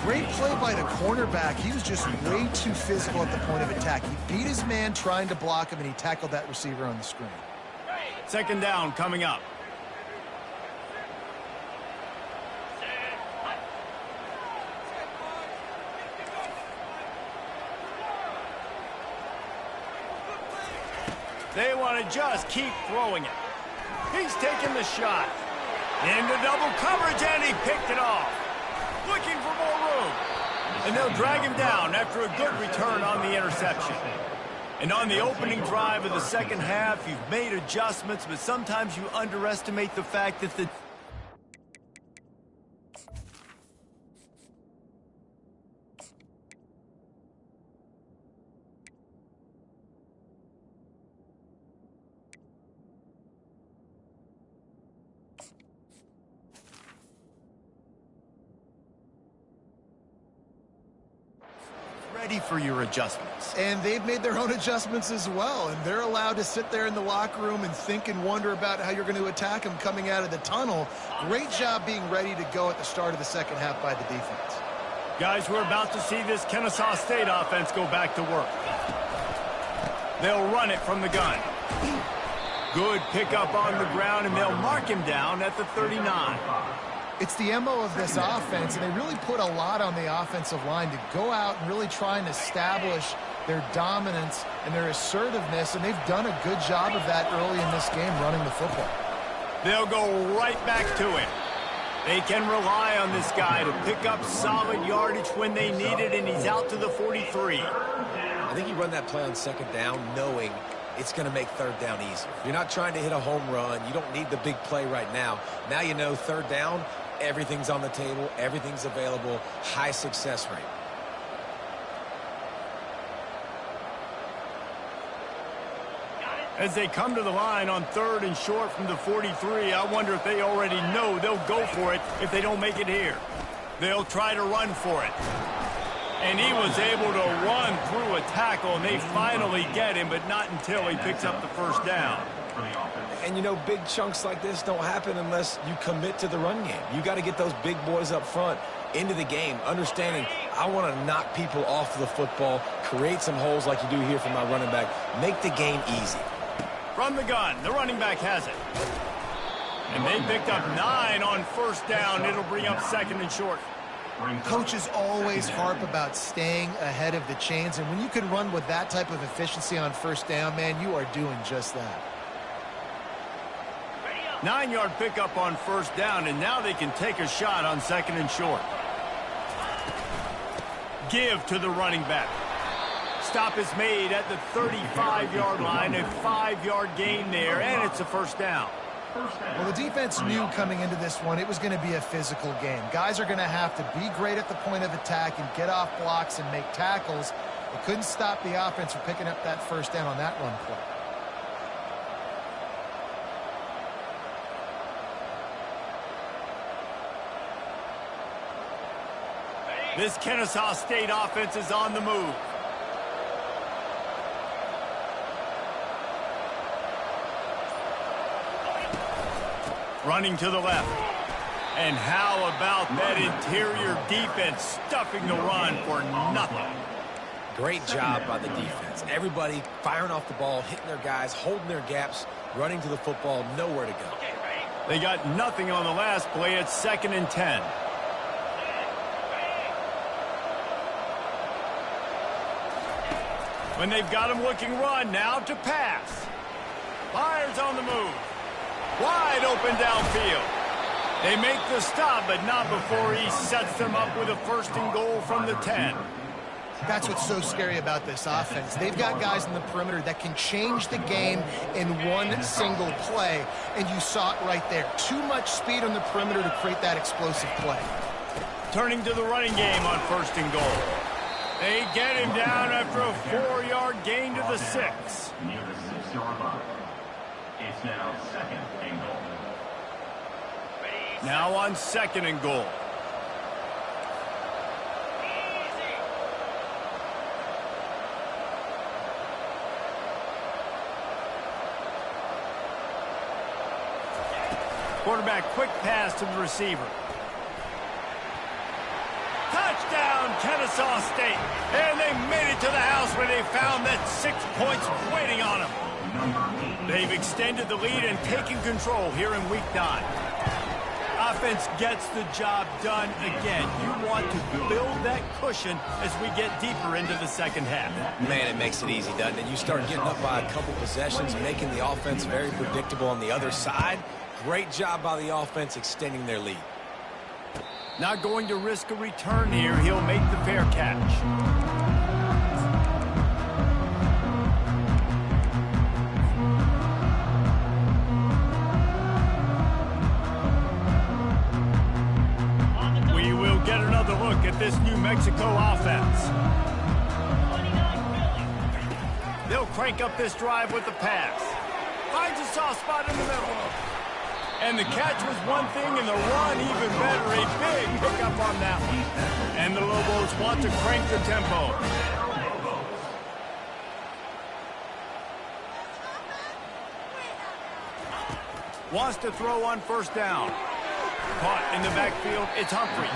Speaker 3: Great play by the cornerback. He was just way too physical at the point of attack. He beat his man trying to block him, and he tackled that receiver on the screen.
Speaker 1: 2nd down coming up. They want to just keep throwing it. He's taking the shot. Into double coverage, and he picked it off. Looking for more room. And they'll drag him down after a good return on the interception. And on the opening drive of the second half, you've made adjustments, but sometimes you underestimate the fact that the ready for your adjustments.
Speaker 3: And they've made their own adjustments as well, and they're allowed to sit there in the locker room and think and wonder about how you're going to attack them coming out of the tunnel. Great job being ready to go at the start of the second half by the defense.
Speaker 1: Guys, we're about to see this Kennesaw State offense go back to work. They'll run it from the gun. Good pickup on the ground, and they'll mark him down at the 39.
Speaker 3: It's the MO of this offense, and they really put a lot on the offensive line to go out and really try and establish their dominance and their assertiveness, and they've done a good job of that early in this game running the football.
Speaker 1: They'll go right back to him. They can rely on this guy to pick up solid yardage when they need it, and he's out to the 43.
Speaker 2: I think you run that play on second down knowing it's going to make third down easier. You're not trying to hit a home run. You don't need the big play right now. Now you know third down, everything's on the table, everything's available, high success rate.
Speaker 1: As they come to the line on 3rd and short from the 43, I wonder if they already know they'll go for it if they don't make it here. They'll try to run for it. And he was able to run through a tackle, and they finally get him, but not until he picks up the first down.
Speaker 2: And, you know, big chunks like this don't happen unless you commit to the run game. You got to get those big boys up front into the game, understanding I want to knock people off the football, create some holes like you do here for my running back, make the game easy.
Speaker 1: From the gun, the running back has it. And they picked up 9 on first down. It'll bring up 2nd and short.
Speaker 3: Coaches always harp about staying ahead of the chains, and when you can run with that type of efficiency on first down, man, you are doing just that.
Speaker 1: 9-yard pickup on first down, and now they can take a shot on 2nd and short. Give to the running back. Stop is made at the 35-yard line, a 5-yard gain there, and it's a first down.
Speaker 3: Well, the defense knew coming into this one it was going to be a physical game. Guys are going to have to be great at the point of attack and get off blocks and make tackles. They couldn't stop the offense from picking up that first down on that run play.
Speaker 1: This Kennesaw State offense is on the move. Running to the left. And how about that interior defense stuffing the run for nothing?
Speaker 2: Great job by the defense. Everybody firing off the ball, hitting their guys, holding their gaps, running to the football, nowhere to go.
Speaker 1: They got nothing on the last play. It's 2nd and 10. When they've got him looking run, now to pass. Fires on the move. Wide open downfield. They make the stop, but not before he sets them up with a 1st and goal from the 10.
Speaker 3: That's what's so scary about this offense. They've got guys in the perimeter that can change the game in one single play, and you saw it right there. Too much speed on the perimeter to create that explosive play.
Speaker 1: Turning to the running game on 1st and goal. They get him down after a 4-yard gain to the 6.
Speaker 4: Near the 6-yard line. It's now 2nd and goal.
Speaker 1: Now on 2nd and goal. Quarterback quick pass to the receiver. Touchdown, Kennesaw State. And they made it to the house where they found that 6 points waiting on them. They've extended the lead and taken control here in week 9. Offense gets the job done again. You want to build that cushion as we get deeper into the second half.
Speaker 2: Man, it makes it easy, doesn't it? You start getting up by a couple possessions, making the offense very predictable on the other side. Great job by the offense extending their lead.
Speaker 1: Not going to risk a return here. He'll make the fair catch. We will get another look at this New Mexico offense. They'll crank up this drive with the pass. Finds a soft spot in the middle. And the catch was one thing, and the run even better. A big pickup on that one. And the Lobos want to crank the tempo. Wants to throw on first down. Caught in the backfield, it's Humphries.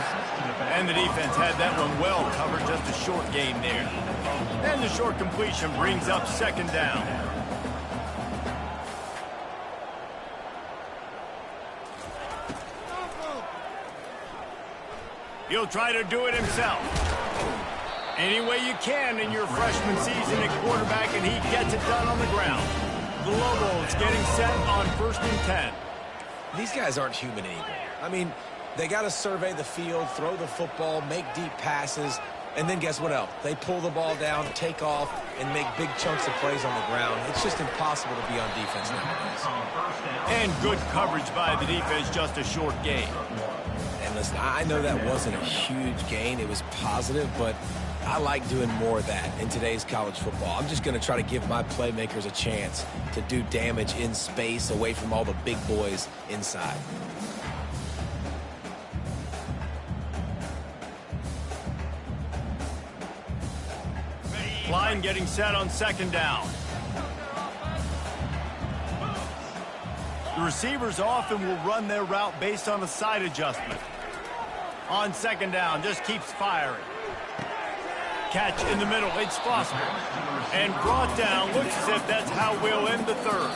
Speaker 1: And the defense had that one well covered, just a short gain there. And the short completion brings up second down. He'll try to do it himself. Any way you can in your freshman season at quarterback, and he gets it done on the ground. The Lobos getting set on 1st and 10.
Speaker 2: These guys aren't human anymore. I mean, they got to survey the field, throw the football, make deep passes, and then guess what else? They pull the ball down, take off, and make big chunks of plays on the ground. It's just impossible to be on defense nowadays.
Speaker 1: And good coverage by the defense, just a short gain.
Speaker 2: And listen, I know that wasn't a huge gain. It was positive, but I like doing more of that in today's college football. I'm just going to try to give my playmakers a chance to do damage in space away from all the big boys inside.
Speaker 1: Line getting set on second down. The receivers often will run their route based on a side adjustment. On second down, just keeps firing. Catch in the middle, it's Foster. And brought down, looks as if that's how we'll end the third.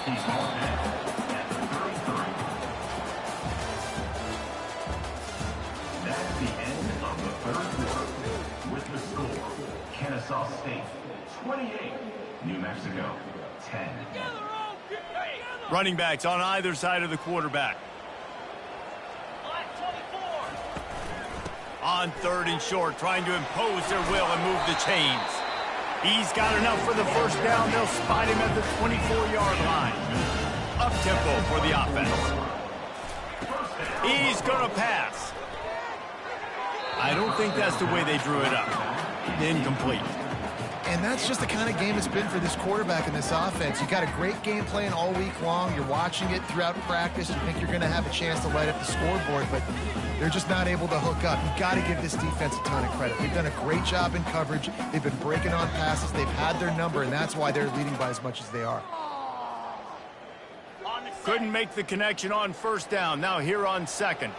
Speaker 4: That's the end of the third quarter. With the score, Kennesaw State 28, New Mexico 10.
Speaker 1: Running backs on either side of the quarterback. On 3rd and short, trying to impose their will and move the chains. He's got enough for the first down. They'll spot him at the 24-yard line. Up-tempo for the offense. He's going to pass. I don't think that's the way they drew it up. Incomplete.
Speaker 3: And that's just the kind of game it's been for this quarterback in this offense. You got a great game plan all week long. You're watching it throughout practice. You think you're going to have a chance to light up the scoreboard, but they're just not able to hook up. You've got to give this defense a ton of credit. They've done a great job in coverage. They've been breaking on passes. They've had their number, and that's why they're leading by as much as they are.
Speaker 1: Couldn't make the connection on first down. Now here on second.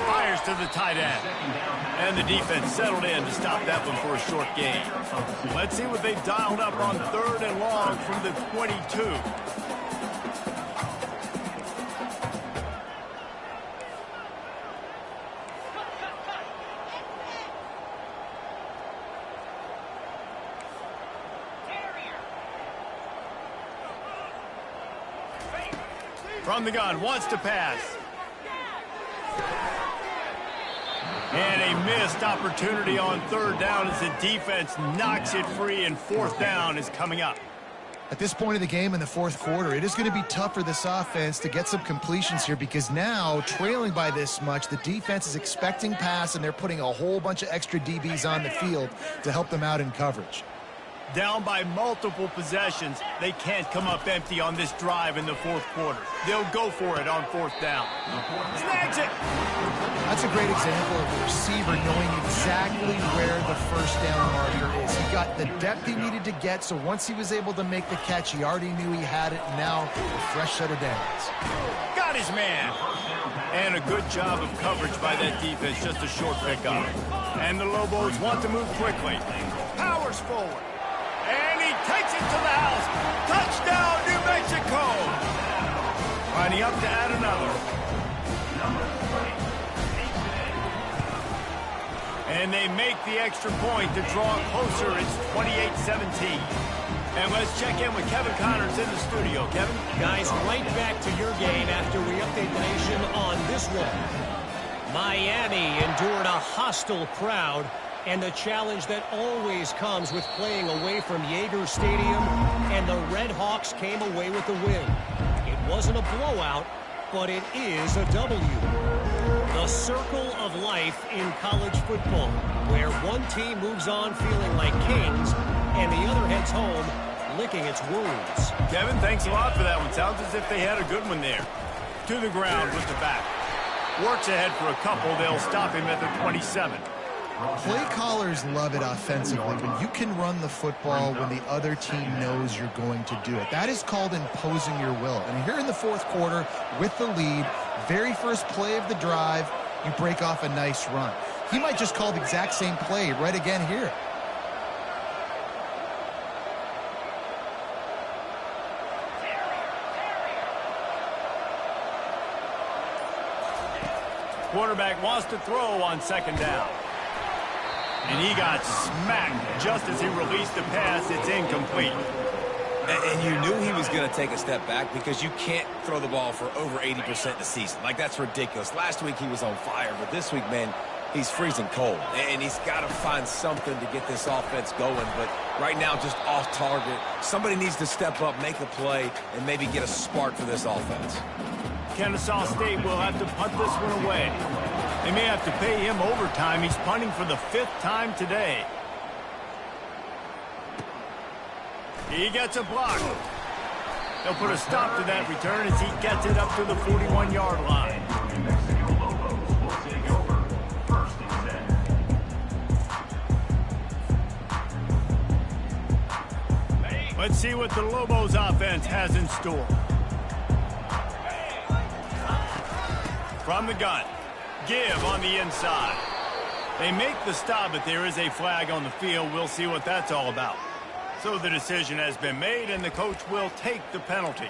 Speaker 1: Fires to the tight end. And the defense settled in to stop that one for a short gain. Let's see what they've dialed up on 3rd and long from the 22. From the gun, wants to pass. And a missed opportunity on 3rd down as the defense knocks it free, and 4th down is coming up.
Speaker 3: At this point of the game in the 4th quarter, it is going to be tough for this offense to get some completions here because now, trailing by this much, the defense is expecting pass, and they're putting a whole bunch of extra DBs on the field to help them out in coverage.
Speaker 1: Down by multiple possessions, they can't come up empty on this drive in the 4th quarter. They'll go for it on 4th down. Snags it!
Speaker 3: That's a great example of the receiver knowing exactly where the first down marker is. He got the depth he needed to get, so once he was able to make the catch, he already knew he had it, and now a fresh set of downs.
Speaker 1: Got his man! And a good job of coverage by that defense, just a short pickup. And the Lobos want to move quickly. Powers forward. And he takes it to the house. Touchdown, New Mexico! Lining up to add another. And they make the extra point to draw closer. It's 28-17. And let's check in with Kevin Connors in the studio. Kevin?
Speaker 5: Guys, right back to your game after we update the nation on this one. Miami endured a hostile crowd, and the challenge that always comes with playing away from Yager Stadium, and the Red Hawks came away with the win. It wasn't a blowout, but it is a W. The circle of life in college football, where one team moves on feeling like kings and the other heads home licking its wounds.
Speaker 1: Kevin, thanks a lot for that one. Sounds as if they had a good one there. To the ground with the back. Works ahead for a couple. They'll stop him at the 27.
Speaker 3: Play callers love it offensively when you can run the football when the other team knows you're going to do it. That is called imposing your will. And here in the fourth quarter with the lead, very first play of the drive, you break off a nice run. He might just call the exact same play right again here.
Speaker 1: Quarterback wants to throw on second down. And he got smacked just as he released the pass. It's incomplete.
Speaker 2: And you knew he was going to take a step back because you can't throw the ball for over 80% of the season. Like, that's ridiculous. Last week he was on fire, but this week, man, he's freezing cold. And he's got to find something to get this offense going. But right now, just off target. Somebody needs to step up, make a play, and maybe get a spark for this offense.
Speaker 1: Kennesaw State will have to punt this one away. They may have to pay him overtime. He's punting for the 5th time today. He gets a block. They'll put a stop to that return as he gets it up to the 41-yard line. Let's see what the Lobos offense has in store. From the gun. Give on the inside. They make the stop, but there is a flag on the field. We'll see what that's all about. So the decision has been made, and the coach will take the penalty.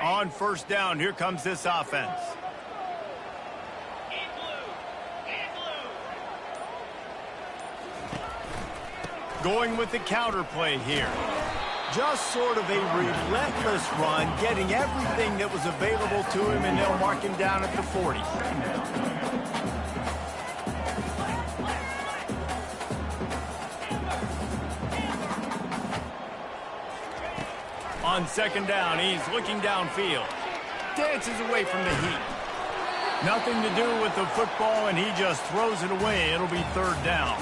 Speaker 1: On first down, here comes this offense. Going with the counter play here. Just sort of a relentless run, getting everything that was available to him, and they'll mark him down at the 40. On second down, he's looking downfield. Dances away from the heat. Nothing to do with the football, and he just throws it away. It'll be third down.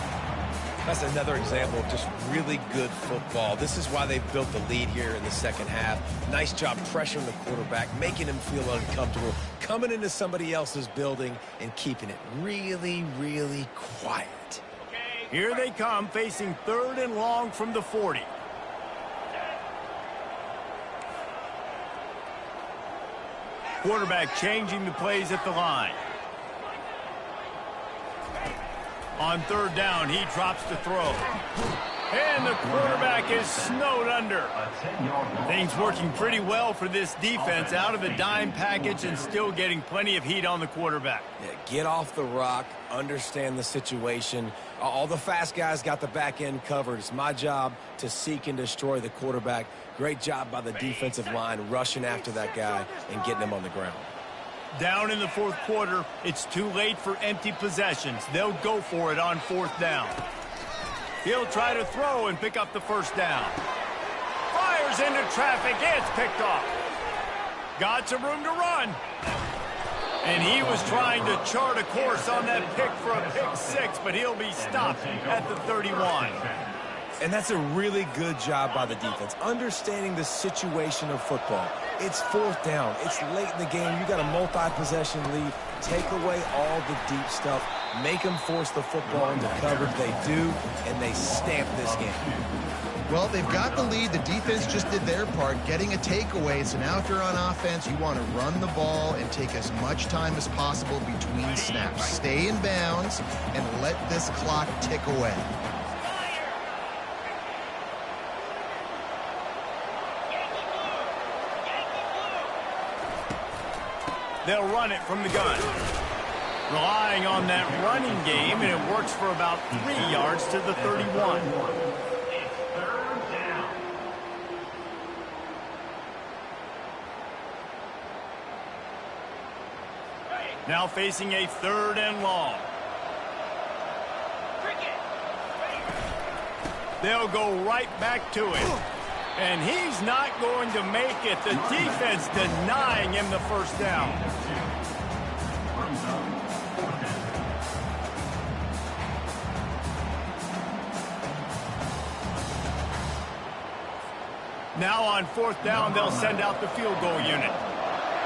Speaker 2: That's another example of just really good football. This is why they've built the lead here in the second half. Nice job pressuring the quarterback, making him feel uncomfortable, coming into somebody else's building and keeping it really, really quiet.
Speaker 1: Here they come, facing third and long from the 40. Quarterback changing the plays at the line. On third down, he drops to throw. And the quarterback is snowed under. Things working pretty well for this defense, out of the dime package and still getting plenty of heat on the quarterback.
Speaker 2: Yeah, get off the rock, understand the situation. All the fast guys got the back end covered. It's my job to seek and destroy the quarterback. Great job by the defensive line rushing after that guy and getting him on the ground.
Speaker 1: Down in the fourth quarter, it's too late for empty possessions. They'll go for it on fourth down. He'll try to throw and pick up the first down. Fires into traffic. It's picked off. Got some room to run. And he was trying to chart a course on that pick for a pick six, but he'll be stopped at the 31.
Speaker 2: And that's a really good job by the defense, understanding the situation of football. It's fourth down. It's late in the game. You got a multi-possession lead. Take away all the deep stuff. Make them force the football into coverage. They do, and they stamp this game.
Speaker 3: Well, they've got the lead. The defense just did their part, getting a takeaway. So now if you're on offense, you want to run the ball and take as much time as possible between snaps. Stay in bounds and let this clock tick away.
Speaker 1: They'll run it from the gun. Relying on that running game, and it works for about 3 yards to the 31.
Speaker 4: It's third down.
Speaker 1: Now facing a third and long. They'll go right back to it. And he's not going to make it. The defense denying him the first down. Now on fourth down, they'll send out the field goal unit.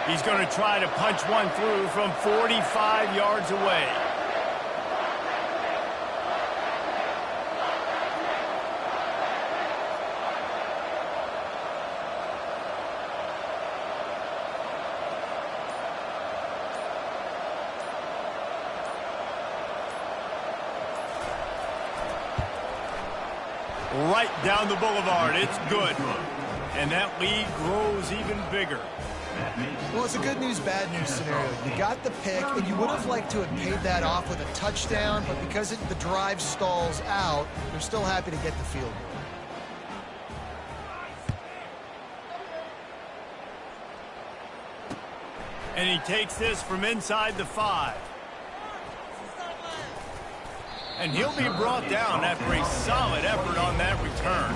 Speaker 1: He's going to try to punch one through from 45 yards away. Right down the boulevard. It's good. And that lead grows even bigger.
Speaker 3: Well, it's a good news, bad news scenario. You got the pick, and you would have liked to have paid that off with a touchdown, but because the drive stalls out, they're still happy to get the field goal.
Speaker 1: And he takes this from inside the 5. And he'll be brought down after a solid effort on that return.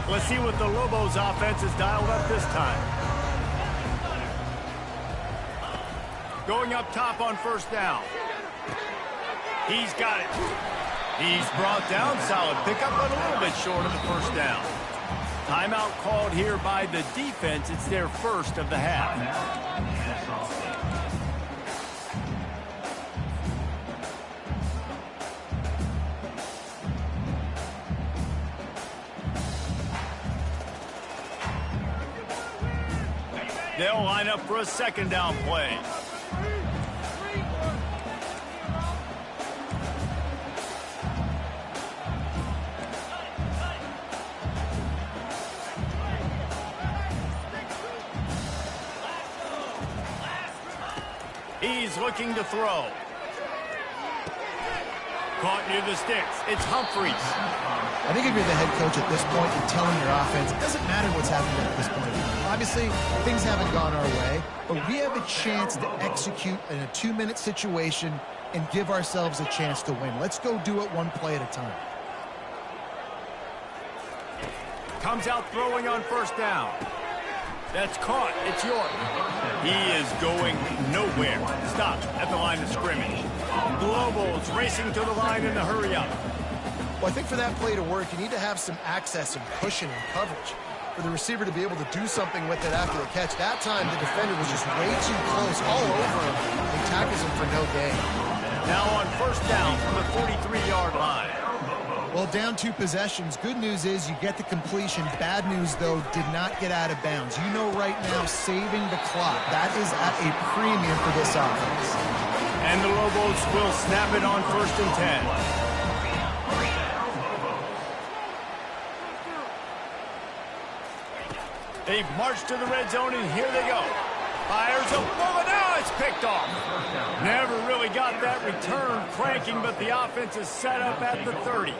Speaker 1: Let's see what the Lobos offense has dialed up this time. Going up top on first down. He's got it. He's brought down. Solid pickup, but a little bit short of the first down. Timeout called here by the defense. It's their first of the half. They'll line up for a second down play. He's looking to throw. Caught near the sticks. It's Humphries.
Speaker 3: I think if you're the head coach at this point, you're telling your offense, it doesn't matter what's happening at this point. Obviously, things haven't gone our way, but we have a chance to execute in a 2-minute situation and give ourselves a chance to win. Let's go do it one play at a time.
Speaker 1: Comes out throwing on first down. That's caught. It's York. He is going nowhere. Stop at the line of scrimmage. The Lobos racing to the line in the hurry-up.
Speaker 3: Well, I think for that play to work, you need to have some access and cushion and coverage for the receiver to be able to do something with it after the catch. That time, the defender was just way too close, all over him. He tackles him for no gain.
Speaker 1: Now on first down from the 43-yard line.
Speaker 3: Well, down 2 possessions. Good news is you get the completion. Bad news, though, did not get out of bounds. You know right now, saving the clock. That is at a premium for this offense.
Speaker 1: And the Lobos will snap it on first and 10. They've marched to the red zone, and here they go. Fires a bullet. Now it's picked off. Never really got that return cranking, but the offense is set up at the 30.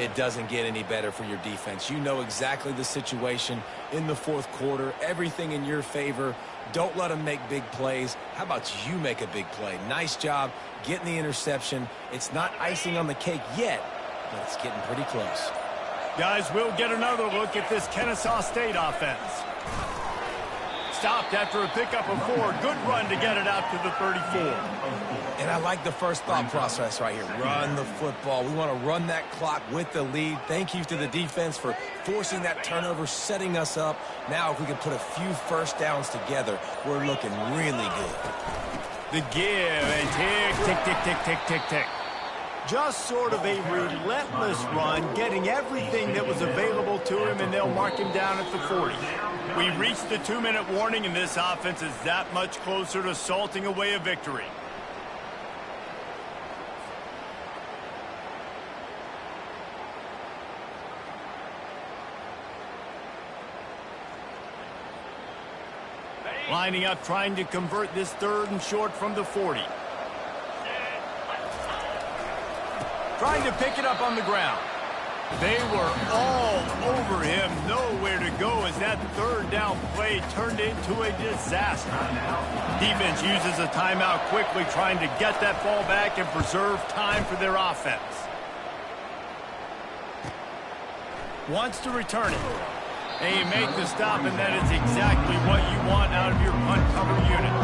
Speaker 2: It doesn't get any better for your defense. You know exactly the situation in the fourth quarter. Everything in your favor. Don't let them make big plays. How about you make a big play? Nice job getting the interception. It's not icing on the cake yet, but it's getting pretty close.
Speaker 1: Guys, we'll get another look at this Kennesaw State offense. Stopped after a pickup of 4. Good run to get it out to the 34.
Speaker 2: And I like the first thought process right here. Run the football. We want to run that clock with the lead. Thank you to the defense for forcing that turnover, setting us up. Now if we can put a few first downs together, we're looking really good.
Speaker 1: The give and tick, tick, tick, tick, tick, tick, tick. Just sort of a relentless run, getting everything that was available to him, and they'll mark him down at the 40. We reached the 2-minute warning, and this offense is that much closer to salting away a victory. Lining up, trying to convert this 3rd and short from the 40. Trying to pick it up on the ground. They were all over him, nowhere to go as that third down play turned into a disaster. Defense uses a timeout quickly, trying to get that ball back and preserve time for their offense. Wants to return it. And you make the stop, and that is exactly what you want out of your punt cover unit.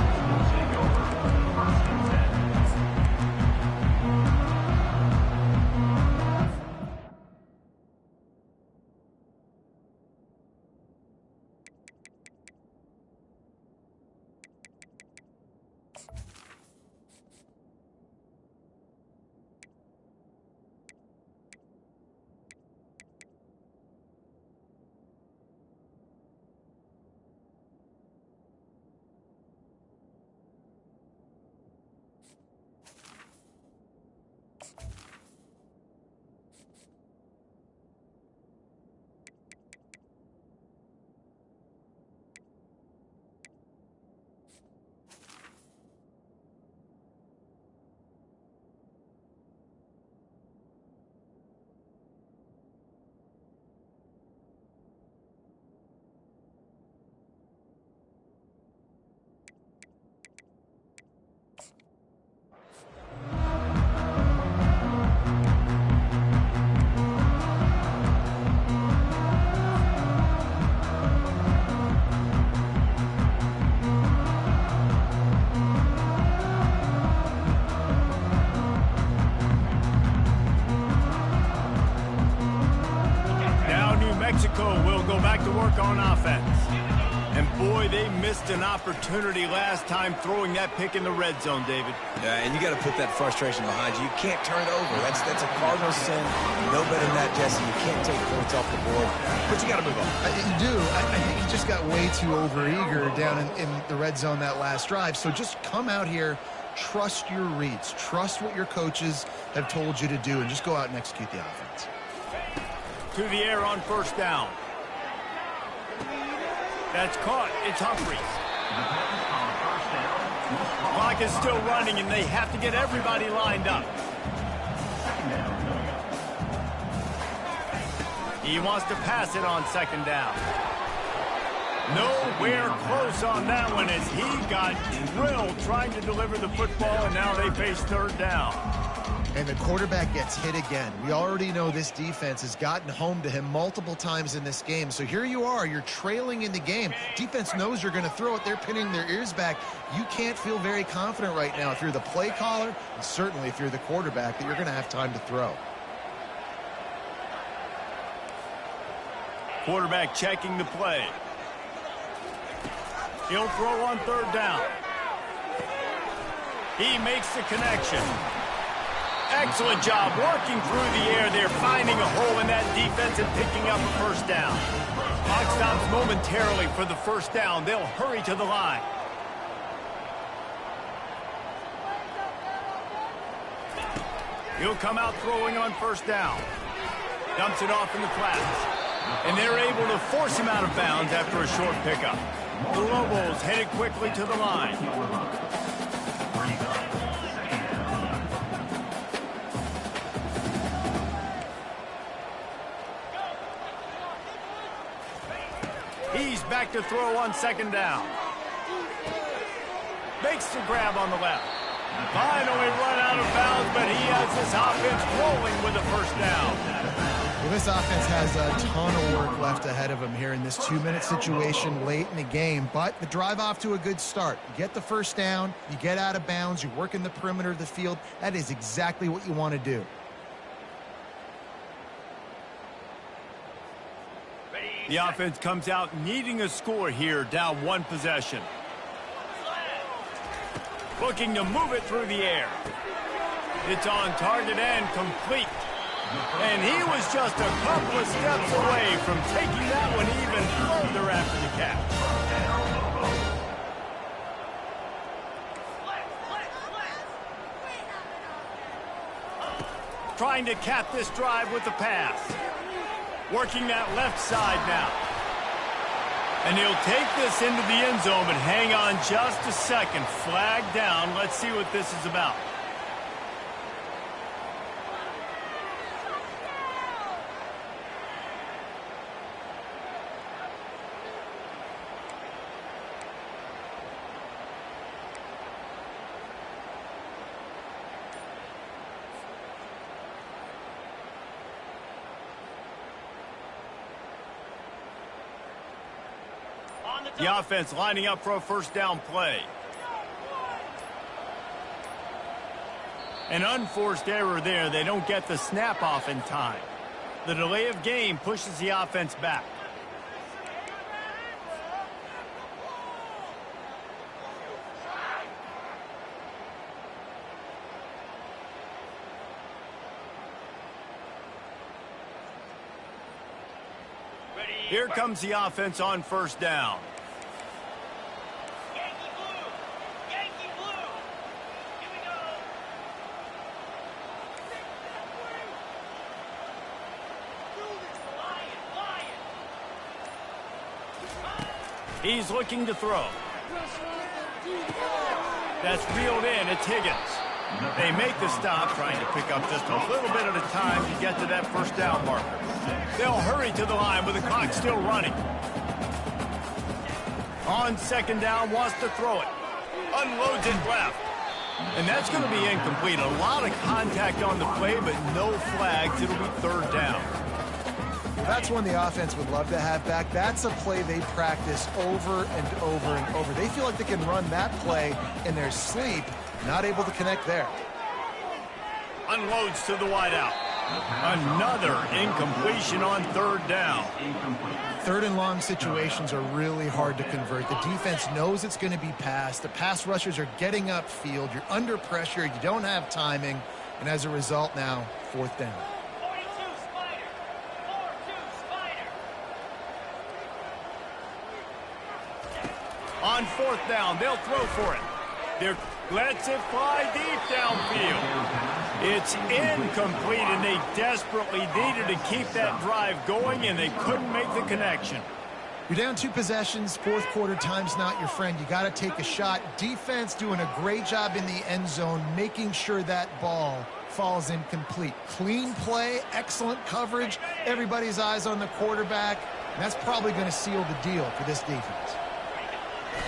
Speaker 1: Mexico will go back to work on offense. And boy, they missed an opportunity last time throwing that pick in the red zone, David.
Speaker 2: Yeah, and you got to put that frustration behind you. You can't turn it over. That's a cardinal sin. No better than that, Jesse. You can't take points off the board, but you got to move on.
Speaker 3: You do. I think he just got way too overeager down in the red zone that last drive. So just come out here, trust your reads, trust what your coaches have told you to do, and just go out and execute the offense.
Speaker 1: To the air on first down. That's caught. It's Humphries. Clock is still running, and they have to get everybody lined up. He wants to pass it on second down. Nowhere close on that one as he got drilled trying to deliver the football, and now they face third down.
Speaker 3: And the quarterback gets hit again. We already know this defense has gotten home to him multiple times in this game. So here you are, you're trailing in the game. Defense knows you're going to throw it. They're pinning their ears back. You can't feel very confident right now if you're the play caller, and certainly if you're the quarterback, that you're going to have time to throw.
Speaker 1: Quarterback checking the play. He'll throw on third down. He makes the connection. Excellent job working through the air there, finding a hole in that defense and picking up a first down. Clock stops momentarily for the first down. They'll hurry to the line. He'll come out throwing on first down. Dumps it off in the flats. And they're able to force him out of bounds after a short pickup. The Lobos headed quickly to the line. He's back to throw on second down. Makes the grab on the left. Finally run out of bounds, but he has this offense rolling with a first down.
Speaker 3: Well, this offense has a ton of work left ahead of him here in this 2-minute situation late in the game, but the drive off to a good start. You get the first down, you get out of bounds, you work in the perimeter of the field. That is exactly what you want to do.
Speaker 1: The offense comes out needing a score here, down one possession. Looking to move it through the air. It's on target and complete. And he was just a couple of steps away from taking that one even further after the catch. Trying to cap this drive with the pass. Working that left side now. And he'll take this into the end zone, but hang on just a second. Flag down. Let's see what this is about. The offense lining up for a first down play. An unforced error there. They don't get the snap off in time. The delay of game pushes the offense back. Here comes the offense on first down.
Speaker 6: Yankee blue! Yankee blue! Here we go!
Speaker 1: He's looking to throw. That's reeled in. It's Higgins. They make the stop, trying to pick up just a little bit at a time to get to that first down marker. They'll hurry to the line with the clock still running. On second down, wants to throw it. Unloads it left. And that's going to be incomplete. A lot of contact on the play, but no flags. It'll be third down.
Speaker 3: That's one the offense would love to have back. That's a play they practice over and over and over. They feel like they can run that play in their sleep. Not able to connect there.
Speaker 1: Unloads to the wideout. Another incompletion on third down.
Speaker 3: Third and long situations are really hard to convert. The defense knows it's going to be passed. The pass rushers are getting upfield. You're under pressure. You don't have timing. And as a result now, fourth down.
Speaker 6: 42 Spider! 4-2 Spider!
Speaker 1: On fourth down, they'll throw for it. They're lets it fly deep downfield. It's incomplete, and they desperately needed to keep that drive going, and they couldn't make the connection.
Speaker 3: You're down 2 possessions. Fourth quarter, time's not your friend. You got to take a shot. Defense doing a great job in the end zone, making sure that ball falls incomplete. Clean play, excellent coverage. Everybody's eyes on the quarterback. And that's probably going to seal the deal for this defense.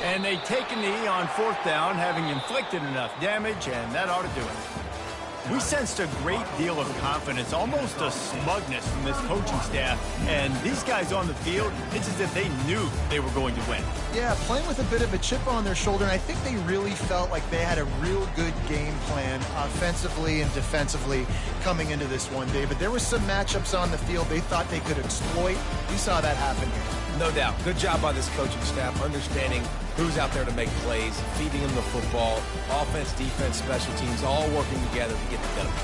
Speaker 1: And they take a knee on fourth down, having inflicted enough damage, and that ought to do it. We sensed a great deal of confidence, almost a smugness from this coaching staff. And these guys on the field, it's as if they knew they were going to win.
Speaker 3: Yeah, playing with a bit of a chip on their shoulder, and I think they really felt like they had a real good game plan offensively and defensively coming into this one, David. There were some matchups on the field they thought they could exploit. We saw that happen here.
Speaker 2: No doubt. Good job by this coaching staff, understanding who's out there to make plays, feeding them the football, offense, defense, special teams, all working together to get the benefit.